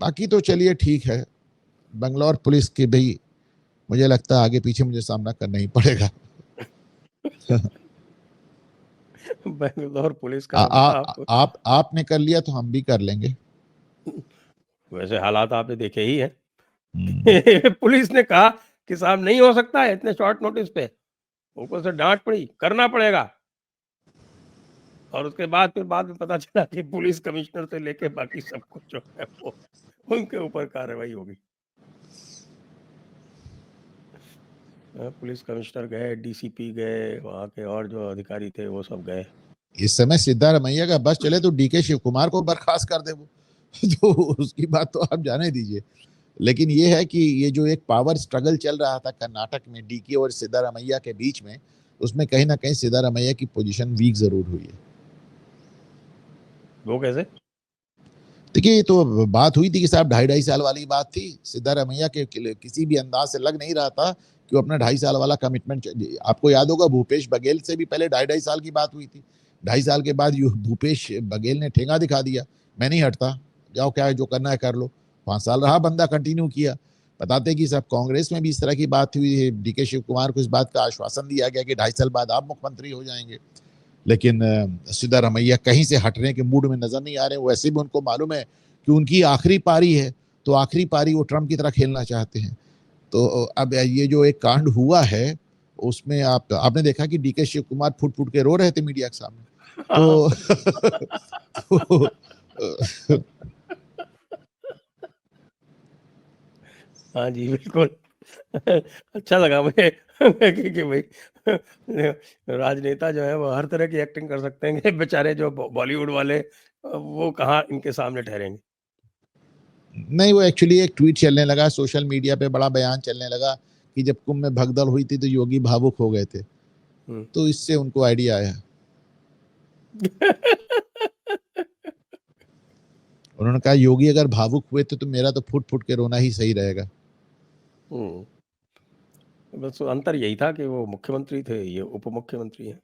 बाकी तो चलिए ठीक है, बंगलौर पुलिस की भी मुझे लगता है आगे पीछे मुझे सामना करना ही पड़ेगा। बेंगलोर पुलिस का आपने कर लिया तो हम भी कर लेंगे। वैसे हालात आपने देखे ही है। पुलिस ने कहा कि साहब नहीं हो सकता है इतने शॉर्ट नोटिस पे, ऊपर से डांट पड़ी, करना पड़ेगा। और उसके बाद फिर बाद में पता चला कि पुलिस कमिश्नर से लेके बाकी सब कुछ जो है वो उनके ऊपर कार्रवाई होगी। पुलिस कमिश्नर गए, डीसीपी गए, वहां के और जो अधिकारी थे वो सब गए। इस समय सिद्धारमैया का बस चले तो डीके शिव कुमार को बर्खास्त कर दे वो। तो उसकी बात तो आप जाने दीजिए। लेकिन ये है कि ये जो एक पावर स्ट्रगल चल रहा था कर्नाटक में डीके और सिद्धारमैया के बीच में, उसमें कहीं ना कहीं सिद्धारमैया की पोजीशन वीक जरूर हुई है। वो कैसे? देखिए, तो बात हुई थी कि साहब 2.5 साल वाली बात थी। सिद्धारमैया के किसी भी अंदाज से लग नहीं रहा था कि वो अपना 2.5 साल वाला कमिटमेंट। आपको याद होगा भूपेश बघेल से भी पहले 2.5 साल की बात हुई थी। 2.5 साल के बाद भूपेश बघेल ने ठेंगा दिखा दिया, मैं नहीं हटता, जाओ क्या है जो करना है कर लो। 5 साल रहा बंदा, कंटिन्यू किया। बताते कि सब कांग्रेस में भी इस तरह की बात हुई है। डीके शिव कुमार को इस बात का आश्वासन दिया गया कि 2.5 साल बाद आप मुख्यमंत्री हो जाएंगे। लेकिन सिद्धारमैया कहीं से हटने के मूड में नजर नहीं आ रहे। वैसे भी उनको मालूम है कि उनकी आखिरी पारी है, तो आखिरी पारी वो ट्रम्प की तरह खेलना चाहते हैं। तो अब ये जो एक कांड हुआ है उसमें आपने देखा कि डीके शिव कुमार फुट फुट के रो रहे थे मीडिया के सामने। तो हाँ जी, बिल्कुल। अच्छा लगा मुझे कि भाई राजनेता जो है वो हर तरह की एक्टिंग कर सकते हैं। बेचारे जो बॉलीवुड वाले वो कहाँ इनके सामने ठहरेंगे। नहीं, वो एक्चुअली एक ट्वीट चलने लगा सोशल मीडिया पे, बड़ा बयान चलने लगा कि जब कुंभ में भगदड़ हुई थी तो योगी भावुक हो गए थे। तो इससे उनको आइडिया आया। उन्होंने कहा योगी अगर भावुक हुए तो मेरा तो फुट फुट के रोना ही सही रहेगा। बस अंतर यही था कि वो मुख्यमंत्री थे, ये उप मुख्यमंत्री हैं।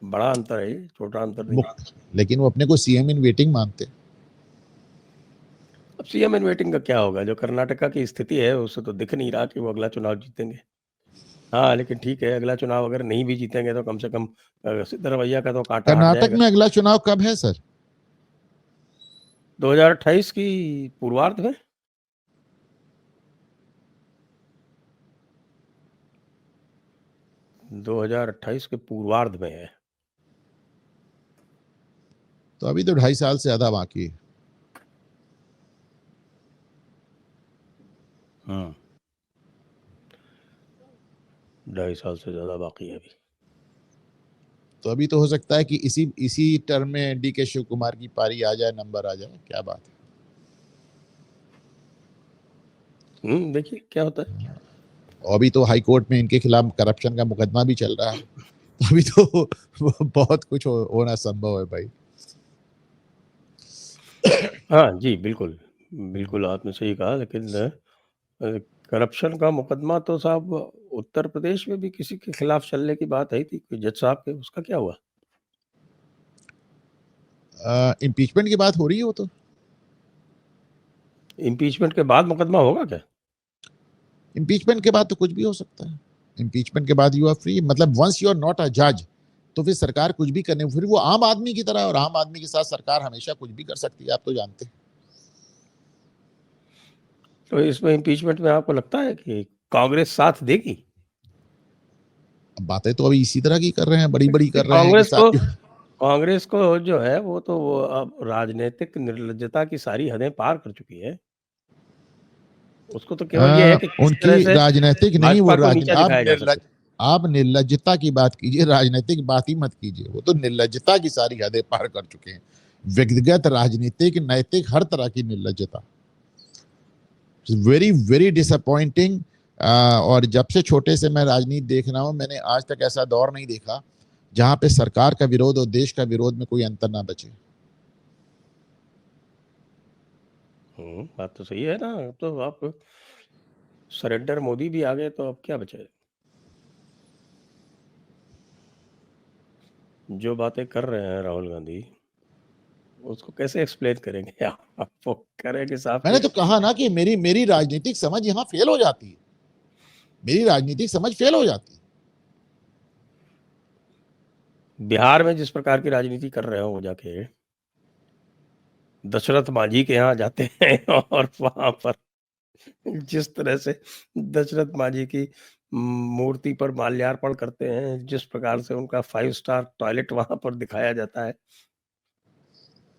बड़ा अंतर है ये, छोटा अंतर नहीं। लेकिन वो अपने को सीएम इन वेटिंग मानते। अब सीएम इन वेटिंग का क्या होगा? जो कर्नाटका की स्थिति है उससे तो दिख नहीं रहा कि वो अगला चुनाव जीतेंगे। हाँ, लेकिन ठीक है, अगला चुनाव अगर नहीं भी जीतेंगे तो कम से कम सिद्धरमैया का तो कांटा हट कर्नाटक जाएगा। में अगला चुनाव कब है सर? 2028 की पूर्वार्ध में। दो 2028 के पूर्वार्ध में है। तो अभी तो 2.5 साल से ज्यादा बाकी है। हाँ, 2.5 साल से ज्यादा बाकी है अभी। तो अभी तो हो सकता है कि इसी टर्म में डीके शिव कुमार की पारी आ जाए, नंबर आ जाए। क्या बात है। देखिए क्या होता है। अभी तो हाई कोर्ट में इनके खिलाफ करप्शन का मुकदमा भी चल रहा है। अभी तो बहुत कुछ होना संभव है भाई। हाँ जी, बिल्कुल बिल्कुल आपने सही कहा, लेकिन करप्शन का मुकदमा तो साहब उत्तर प्रदेश में भी किसी के खिलाफ चलने की बात आई थी, कोई जज साहब के, उसका क्या हुआ? इम्पीचमेंट की बात हो रही है वो तो। इम्पीचमेंट के बाद मुकदमा होगा क्या? इम्पीचमेंट के बाद तो कुछ भी हो सकता है। इम्पीचमेंट के बाद यू आर फ्री, मतलब once you are not a जज तो फिर सरकार कुछ भी करने, फिर वो आम आदमी की तरह, और आम आदमी के साथ सरकार हमेशा कुछ भी कर सकती है, आप तो जानते हैं। तो इसमें इम्पीचमेंट में आपको लगता है कि कांग्रेस साथ देगी? अब बातें तो अभी इसी तरह की कर रहे हैं, बड़ी बड़ी कर रहे हैं कि कांग्रेस को जो है वो तो वो अब राजनीतिक निर्लज्जता की सारी हदें पार कर चुकी है। उसको तो केवल ये है कि किस उनकी तरह से राजनीतिक नहीं, वो भाजपा को नीचा दिखाया जा सके। आप निर्लज्जता की बात कीजिए, राजनीतिक बात ही मत कीजिए। वो तो निर्लज्जता की सारी हदें पार कर चुके हैं, व्यक्तिगत, राजनीतिक, नैतिक, हर तरह की निर्लज्जता। Very very disappointing. और जब से छोटे से मैं राजनीति देख रहा हूं, मैंने आज तक ऐसा दौर नहीं देखा जहां पे सरकार का विरोध और देश का विरोध में कोई अंतर ना बचे। बात तो सही है ना। अब तो आप सरेंडर मोदी भी आ गए तो अब क्या बचे? जो बातें कर रहे हैं राहुल गांधी, उसको कैसे एक्सप्लेन करेंगे आप? वो करेंगे साहब मैंने कि तो कहा ना कि मेरी राजनीतिक समझ यहां फेल हो जाती है। मेरी राजनीतिक समझ फेल हो जाती है। बिहार में जिस प्रकार की राजनीति कर रहे हो वो जाके दशरथ मांझी के यहाँ जाते हैं और वहां पर जिस तरह से दशरथ मांझी की मूर्ति पर माल्यार्पण करते हैं, जिस प्रकार से उनका 5 स्टार टॉयलेट वहां पर दिखाया जाता है,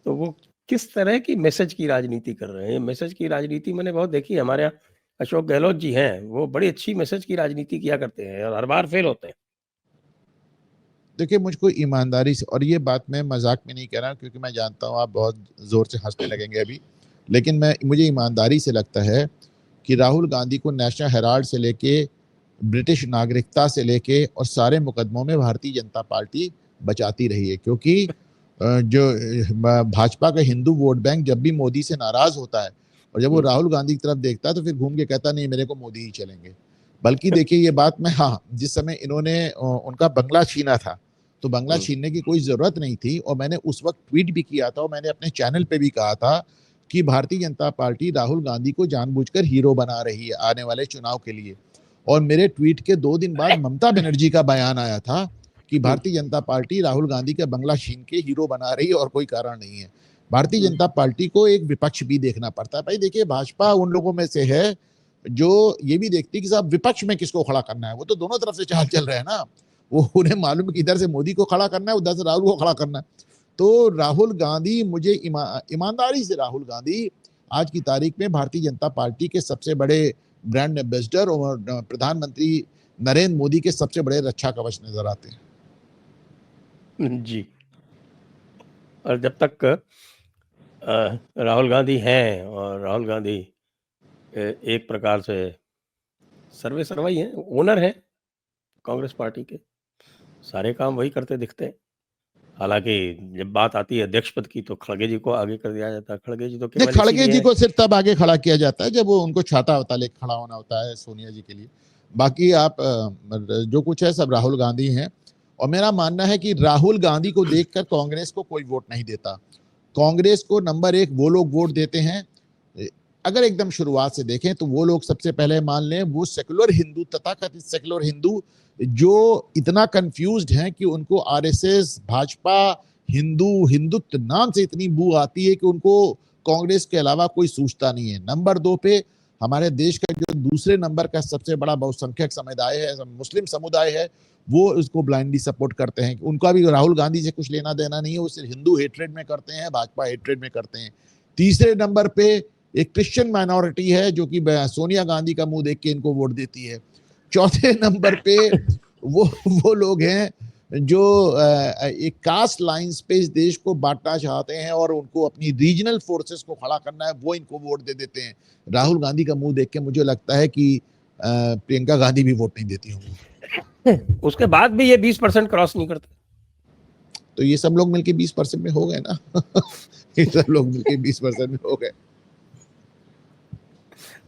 तो वो किस तरह की मैसेज की राजनीति कर रहे हैं? मैसेज की राजनीति मैंने बहुत देखी है। हमारे यहाँ अशोक गहलोत जी हैं, वो बड़ी अच्छी मैसेज की राजनीति किया करते हैं और हर बार फेल होते हैं। देखिए, मुझको ईमानदारी से, और ये बात मैं मजाक में नहीं कह रहा क्योंकि मैं जानता हूं आप बहुत जोर से हंसने लगेंगे अभी, लेकिन मुझे ईमानदारी से लगता है कि राहुल गांधी को नेशनल हेराल्ड से लेके, ब्रिटिश नागरिकता से लेके और सारे मुकदमों में भारतीय जनता पार्टी बचाती रही है। क्योंकि जो भाजपा का हिंदू वोट बैंक जब भी मोदी से नाराज होता है और जब वो राहुल गांधी की तरफ देखता है तो फिर घूम के कहता नहीं, मेरे को मोदी ही चलेंगे। बल्कि देखिए ये बात मैं, हाँ, जिस समय इन्होंने उनका बंगला छीना था तो बंगला छीनने की कोई जरूरत नहीं थी, और मैंने उस वक्त ट्वीट भी किया था और मैंने अपने चैनल पे भी कहा था कि भारतीय जनता पार्टी राहुल गांधी को जानबूझकर हीरो बना रही है आने वाले चुनाव के लिए। और मेरे ट्वीट के 2 दिन बाद ममता बनर्जी का बयान आया था कि भारतीय जनता पार्टी राहुल गांधी का बंगला छीन के हीरो बना रही है और कोई कारण नहीं है। भारतीय जनता पार्टी को एक विपक्ष भी देखना पड़ता है भाई। देखिए, भाजपा उन लोगों में से है जो ये भी देखती है कि साहब विपक्ष में किसको खड़ा करना है। वो तो दोनों तरफ से चाल चल रहे हैं ना। वो उन्हें मालूम है कि इधर से मोदी को खड़ा करना है, उधर से राहुल को खड़ा करना है। तो राहुल गांधी, मुझे ईमानदारी से राहुल गांधी आज की तारीख में भारतीय जनता पार्टी के सबसे बड़े ब्रांड एम्बेसडर और प्रधानमंत्री नरेंद्र मोदी के सबसे बड़े रक्षा कवच नजर आते हैं। जी। और जब तक राहुल गांधी हैं और राहुल गांधी एक प्रकार से सर्वे सर्वा ही हैं, ओनर हैं कांग्रेस पार्टी के, सारे काम वही करते दिखते हैं। हालांकि जब बात आती है अध्यक्ष पद की तो खड़गे जी को आगे कर दिया जाता है। खड़गे जी तो नहीं, केवल खड़गे इसीलिए जी हैं। को सिर्फ तब आगे खड़ा किया जाता है जब वो उनको छाता वता लेके खड़ा होना होता है सोनिया जी के लिए। बाकी आप जो कुछ है सब राहुल गांधी हैं। और मेरा मानना है कि राहुल गांधी को देखकर कांग्रेस को कोई वोट नहीं देता। कांग्रेस को नंबर 1 वो लोग वोट देते हैं, अगर एकदम शुरुआत से देखें तो वो लोग सबसे पहले मान लें वो सेकुलर हिंदू, तथाकथित सेकुलर हिंदू जो इतना कंफ्यूज्ड हैं कि उनको आरएसएस, भाजपा, हिंदुत्व नाम से इतनी बू आती है कि उनको कांग्रेस के अलावा कोई सूझता नहीं है। नंबर 2 पे हमारे देश का जो दूसरे नंबर का सबसे बड़ा बहुसंख्यक समुदाय है, मुस्लिम समुदाय है, वो उसको ब्लाइंडली सपोर्ट करते हैं। उनका भी राहुल गांधी से कुछ लेना देना नहीं है, वो सिर्फ हिंदू हेट्रेड में करते हैं, भाजपा हेट्रेड में करते हैं। तीसरे नंबर पे एक क्रिश्चियन माइनॉरिटी है जो कि सोनिया गांधी का मुंह देख के इनको वोट देती है। चौथे नंबर पे वो लोग हैं जो एक कास्ट लाइंस पे इस देश को बांटना चाहते हैं और उनको अपनी रीजनल फोर्सेस को खड़ा करना है, वो इनको वोट दे देते हैं। राहुल गांधी का मुंह देख के मुझे लगता है कि प्रियंका गांधी भी वोट नहीं देती होंगी। उसके बाद भी ये 20% क्रॉस नहीं करते, तो ये सब लोग मिलके 20% में हो गए ना। ये सब लोग मिलके 20% में हो गए।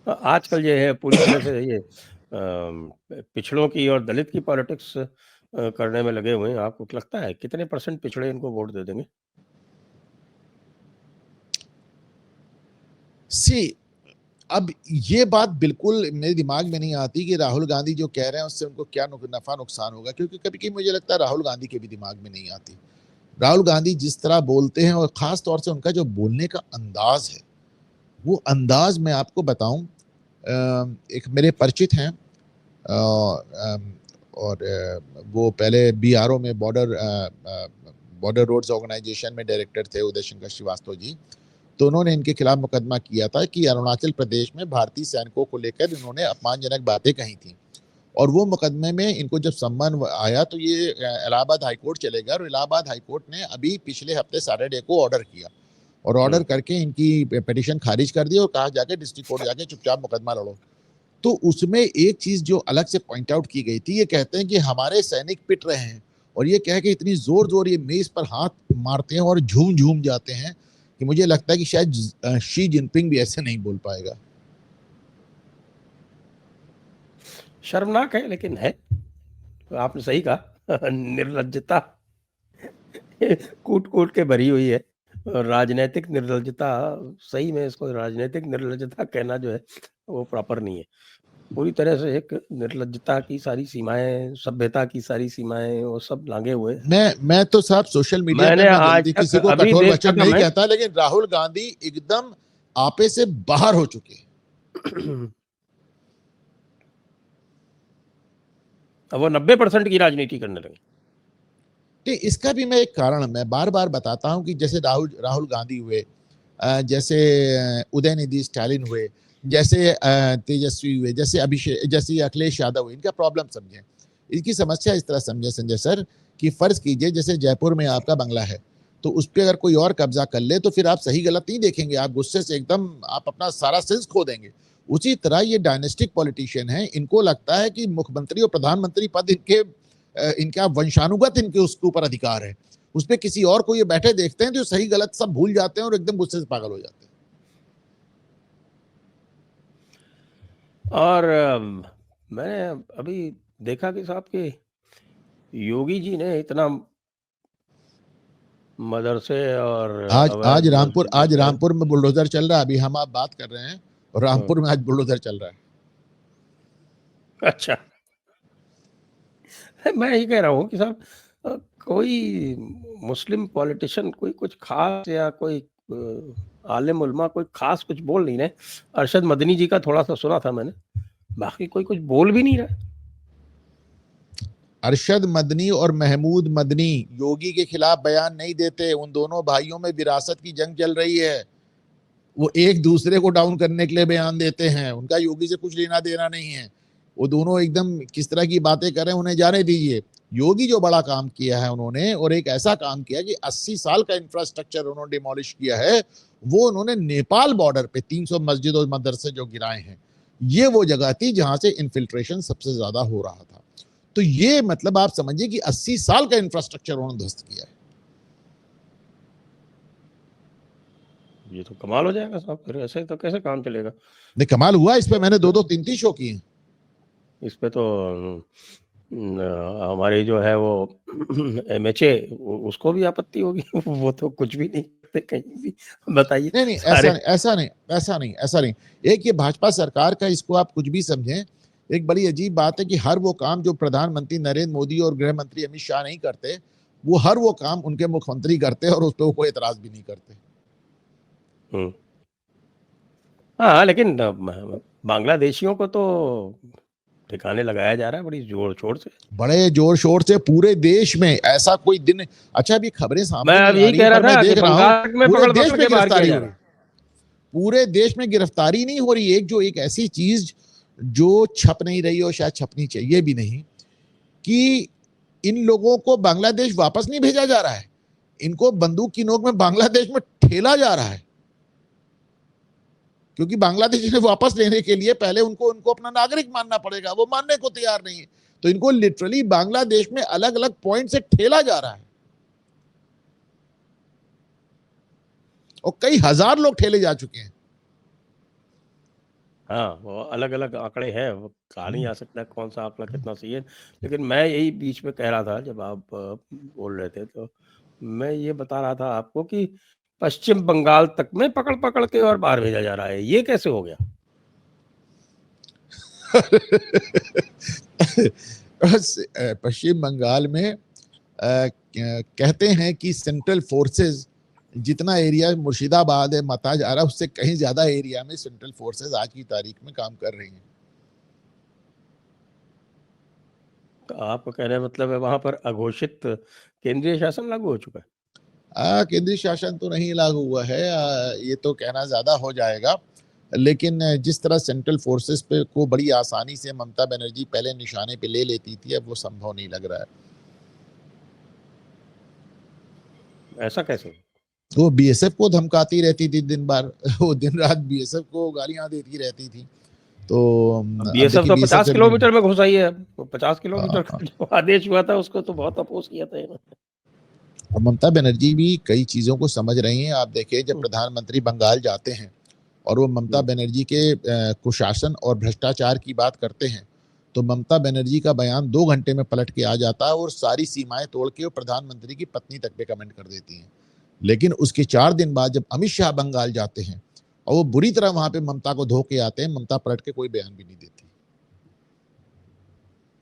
आजकल ये है पूरी तरह से ये पिछड़ों की और दलित की पॉलिटिक्स करने में लगे हुए हैं। आपको लगता है कितने % पिछड़े इनको वोट दे देंगे? अब ये बात बिल्कुल मेरे दिमाग में नहीं आती कि राहुल गांधी जो कह रहे हैं उससे उनको क्या नफा नुकसान होगा, क्योंकि कभी कभी मुझे लगता है राहुल गांधी के भी दिमाग में नहीं आती। राहुल गांधी जिस तरह बोलते हैं और खास तौर से उनका जो बोलने का अंदाज है, वो अंदाज मैं आपको बताऊं, एक मेरे परिचित हैं और वो पहले बीआरओ में बॉर्डर रोड्स ऑर्गेनाइजेशन में डायरेक्टर थे, उदय शंकर श्रीवास्तव जी। तो उन्होंने इनके खिलाफ मुकदमा किया था कि अरुणाचल प्रदेश में भारतीय सैनिकों को लेकर इन्होंने अपमानजनक बातें कही थी, और वो मुकदमे में इनको जब सम्मान आया तो ये इलाहाबाद हाईकोर्ट चले गए, और इलाहाबाद हाईकोर्ट ने अभी पिछले हफ्ते सैटरडे को ऑर्डर किया, और ऑर्डर करके इनकी पिटीशन खारिज कर दी और कहा जाके डिस्ट्रिक्ट कोर्ट जाके चुपचाप मुकदमा लड़ो। तो उसमें एक चीज जो अलग से पॉइंट आउट की गई थी, ये कहते हैं कि हमारे सैनिक पिट रहे हैं, और ये कह के इतनी जोर जोर ये मेज पर हाथ मारते हैं और झूम झूम जाते हैं कि मुझे लगता है कि शायद शी जिनपिंग भी ऐसे नहीं बोल पाएगा। शर्मनाक है, लेकिन है। तो आपने सही कहा, निर्लज्जता कूट कूट के भरी हुई है। राजनैतिक निर्लज्जता, सही में इसको राजनैतिक निर्लज्जता कहना जो है वो प्रॉपर नहीं है। पूरी तरह से एक निर्लज्जता की सारी सीमाएं, सभ्यता की सारी सीमाएं, वो सब लांगे हुए। मैं तो साहब सोशल मीडिया पे मैं जल्दी किसी को कठोर वचन नहीं कहता, लेकिन राहुल गांधी एकदम आपे से बाहर हो चुके। अब वो 90% की राजनीति करने लगे। इसका भी मैं एक कारण मैं बार बार बताता हूं कि जैसे राहुल गांधी हुए, जैसे उदयनिधि स्टालिन हुए, जैसे तेजस्वी हुए, जैसे अभिषेक, जैसे अखिलेश यादव हुए, इनका प्रॉब्लम समझें, इनकी समस्या इस तरह समझे संजय सर कि फर्ज कीजिए जैसे जयपुर में आपका बंगला है, तो उस पर अगर कोई और कब्जा कर ले तो फिर आप सही गलत नहीं देखेंगे, आप गुस्से से एकदम आप अपना सारा सेंस खो देंगे। उसी तरह ये डायनेस्टिक पॉलिटिशियन है, इनको लगता है कि मुख्यमंत्री और प्रधानमंत्री पद इनका वंशानुगत इनके उसके ऊपर अधिकार है, उस पर किसी और को ये बैठे देखते हैं तो सही गलत सब भूल जाते हैं और एकदम गुस्से से पागल हो जाते हैं। और मैंने अभी देखा कि साहब के योगी जी ने इतना मदरसे और आज रामपुर में बुलडोजर चल रहा है, अभी हम आप बात कर रहे हैं और रामपुर में आज बुलडोजर चल रहा है। अच्छा, मैं ये कह रहा हूँ कि साहब कोई मुस्लिम पॉलिटिशियन कोई कुछ खास या कोई आलिम उलमा कोई खास कुछ बोल नहीं रहे। अरशद मदनी जी का थोड़ा सा सुना था मैंने, बाकी कोई कुछ बोल भी नहीं रहा। अरशद मदनी और महमूद मदनी योगी के खिलाफ बयान नहीं देते, उन दोनों भाइयों में विरासत की जंग चल रही है, वो एक दूसरे को डाउन करने के लिए बयान देते हैं, उनका योगी से कुछ लेना देना नहीं है। वो दोनों एकदम किस तरह की बातें कर रहे हैं उन्हें जाने दीजिए। योगी जो बड़ा काम किया है उन्होंने, और एक ऐसा काम किया कि 80 साल का इंफ्रास्ट्रक्चर उन्होंने डिमोलिश किया है, वो उन्होंने नेपाल बॉर्डर पे 300 मस्जिद और मदरसे जो गिराए हैं, ये वो जगह थी जहां से इन्फिल्ट्रेशन सबसे ज्यादा हो रहा था। तो ये मतलब आप समझिए कि 80 साल का इंफ्रास्ट्रक्चर उन्होंने ध्वस्त किया है। ये तो कमाल हो जाएगा साहब, फिर ऐसे तो कैसे काम चलेगा? नहीं, कमाल हुआ, इस पे मैंने 2-2 3-3 शो किए। इस पे तो हमारे जो है वो एमएचए उसको भी आपत्ति होगी। वो तो कुछ भी नहीं करते कहीं भी। बताइए नहीं नहीं, सारे ऐसा नहीं। एक ये भाजपा सरकार का, इसको आप कुछ भी समझें, एक बड़ी अजीब बात है कि हर वो काम जो प्रधानमंत्री नरेंद्र मोदी और गृह मंत्री अमित शाह नहीं करते, वो हर वो काम उनके मुख्यमंत्री करते हैं और उस पर कोई एतराज भी नहीं करते। हाँ, लेकिन बांग्लादेशियों को तो ठिकाने लगाया जा रहा है बड़ी जोर-शोर से। बड़े जोर शोर से पूरे देश में, ऐसा कोई दिन, अच्छा अभी खबरें मैं सामने अब नहीं आ यही रही कह रहा पर मैं था कि देख रहा हूं बंगाल में पूरे देश पकड़-पकड़ में के बाहर किया गिरफ्तारी जा हो रहा रही, है। पूरे देश में गिरफ्तारी नहीं हो रही। एक ऐसी चीज जो छप नहीं रही हो, शायद छपनी चाहिए भी नहीं, कि इन लोगों को बांग्लादेश वापस नहीं भेजा जा रहा है, इनको बंदूक की नोक में बांग्लादेश में ठेला जा रहा है, क्योंकि बांग्लादेश ने वापस लेने के लिए पहले उनको उनको अपना नागरिक मानना पड़ेगा, वो मानने को तैयार नहीं है, तो इनको लिटरली बांग्लादेश में अलग अलग पॉइंट से ठेला जा रहा है और कई हजार लोग ठेले जा चुके हैं। हाँ, वो अलग-अलग आंकड़े हैं, वो कहा नहीं जा सकता कौन सा आंकड़ा कितना सही है। लेकिन मैं यही बीच में कह रहा था जब आप बोल रहे थे, तो मैं ये बता रहा था आपको कि पश्चिम बंगाल तक में पकड़-पकड़ के और बाहर भेजा जा रहा है। ये कैसे हो गया? पश्चिम बंगाल में कहते हैं कि सेंट्रल फोर्सेस जितना एरिया मुर्शिदाबाद है मता जा रहा है, उससे कहीं ज्यादा एरिया में सेंट्रल फोर्सेस आज की तारीख में काम कर रही हैं। आपका कहने का मतलब है वहाँ पर अघोषित केंद्रीय शासन लागू हो चुका है? केंद्रीय शासन तो नहीं लागू हुआ है, ये तो कहना ज्यादा हो जाएगा, लेकिन जिस तरह सेंट्रल फोर्सेस पे को बड़ी आसानी से ममता बनर्जी पहले निशाने पे ले लेती थी, अब वो संभव नहीं लग रहा है। ऐसा कैसे? वो बीएसएफ को धमकाती रहती थी दिन भर, वो दिन रात बीएसएफ को गालियां देती रहती थी। तो अब बीएसएफ देखिए तो बीएसएफ 50 से किलोमीटर में घुस आई है अब। वो 50 किलोमीटर हाँ, का जो आदेश हुआ था उसको तो बहुत अपोज़ किया था इन्होंने। और ममता बनर्जी भी कई चीजों को समझ रही हैं। आप देखिए जब हुँ, प्रधानमंत्री बंगाल जाते हैं और वो ममता हुँ। बनर्जी के कुशासन और भ्रष्टाचार की बात करते हैं, तो ममता बनर्जी का बयान 2 घंटे में पलट के आ जाता है और सारी सीमाएं तोड़ के वो प्रधानमंत्री की पत्नी तक पे कमेंट कर देती हैं। लेकिन उसके 4 दिन बाद जब अमित शाह बंगाल जाते हैं और वो बुरी तरह वहां पे ममता को धो के आते हैं, ममता पलट के कोई बयान भी नहीं देती,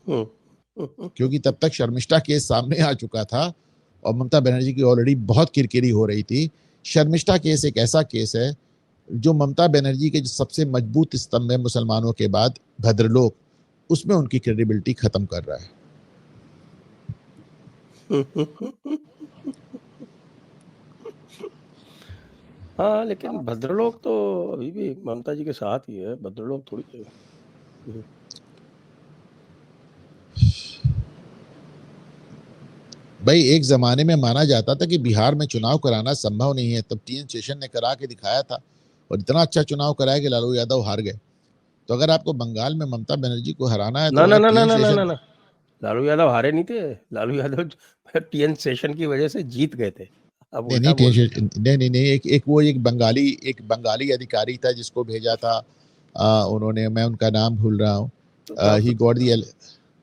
हुँ। क्योंकि तब तक शर्मिष्ठा केस सामने आ चुका था और ममता बनर्जी की ऑलरेडी बहुत किरकिरी हो रही थी। शर्मिष्ठा केस एक ऐसा केस है जो ममता बनर्जी के जो सबसे मजबूत स्तंभ है मुसलमानों के बाद, भद्रलोक, उसमें उनकी क्रेडिबिलिटी खत्म कर रहा है। हाँ, लेकिन भद्रलोक तो अभी भी ममता जी के साथ ही है, भद्रलोक थोड़ी है। हुँ। भाई एक जमाने में माना जाता था कि बिहार में चुनाव कराना संभव नहीं है, तब टीएन शेषन ने करा के दिखाया था और इतना अच्छा चुनाव कराया कि लालू यादव हार गए। तो अगर आपको बंगाल में ममता बनर्जी को हराना है ना, तो ना, अगर ना, ना, टीएन ना, ना, ना, शेषन, ना। लालू यादव हारे नहीं थे। लालू यादव टीएन शेषन की वजह से जीत गए थे। आप नहीं उल्टा नहीं बोल रहे हैं। नहीं, एक बंगाली अधिकारी था जिसको भेजा था, उन्होंने, मैं उनका नाम भूल रहा हूँ, तो तब ही गॉट दी,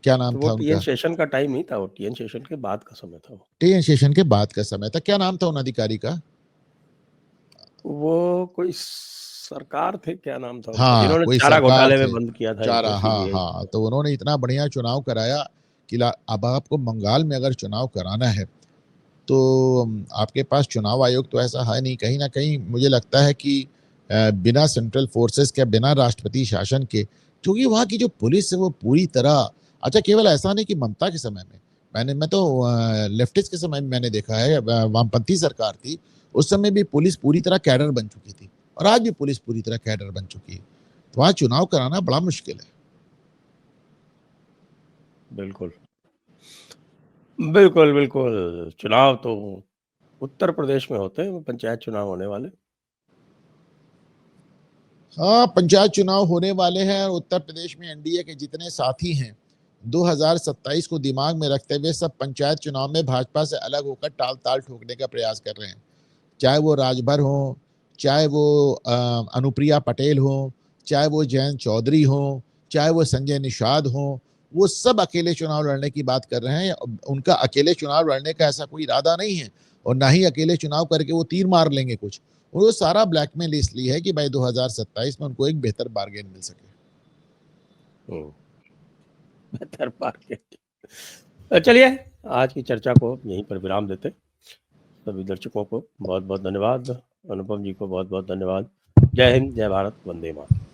क्या नाम तो वो था टीएन उनका, शेषन का टाइम नहीं था, वो टीएन शेषन के बाद का समय था वो। टीएन शेषन के बाद का समय था, क्या नाम था उन अधिकारी का? वो कोई सरकार थे, क्या नाम था उनका? हाँ जिन्होंने कोई चारा सरकार घोटाले में थे, बंद किया था चारा, इनको हाँ सीबीआई। हाँ, तो उन्होंने इतना बढ़िया चुनाव कराया कि अब आपको बंगाल में अगर चुनाव कराना है तो आपके पास चुनाव आयोग तो ऐसा है नहीं, कहीं ना कहीं मुझे लगता है कि बिना सेंट्रल फोर्सेस के, बिना राष्ट्रपति शासन के, क्योंकि वहाँ की जो पुलिस है वो पूरी तरह, अच्छा केवल ऐसा नहीं कि ममता के समय में, मैं तो लेफ्टिस्ट के समय में मैंने देखा है, वामपंथी सरकार थी, उस समय भी पुलिस पूरी तरह कैडर बन चुकी थी और आज भी पुलिस पूरी तरह कैडर बन चुकी है, तो वहाँ चुनाव कराना बड़ा मुश्किल है। बिल्कुल। बिल्कुल, बिल्कुल। चुनाव तो उत्तर प्रदेश में होते हैं, पंचायत चुनाव होने वाले। हाँ पंचायत चुनाव होने वाले हैं, उत्तर प्रदेश में एनडीए के जितने साथी हैं 2027 को दिमाग में रखते हुए सब पंचायत चुनाव में भाजपा से अलग होकर टाल ताल ठोकने का प्रयास कर रहे हैं, चाहे वो राजभर हो, चाहे वो अनुप्रिया पटेल हो, चाहे वो जयंत चौधरी हो, चाहे वो संजय निषाद हो, वो सब अकेले चुनाव लड़ने की बात कर रहे हैं। उनका अकेले चुनाव लड़ने का ऐसा कोई इरादा नहीं है और ना ही अकेले चुनाव करके वो तीर मार लेंगे कुछ। वो सारा ब्लैकमेल इसलिए है कि भाई 2027 में उनको एक बेहतर बार्गेन मिल सके। बेहतर बार्गेन। चलिए आज की चर्चा को यहीं पर विराम देते। सभी दर्शकों को बहुत बहुत धन्यवाद, अनुपम जी को बहुत बहुत धन्यवाद। जय हिंद, जय भारत, वंदे मातरम।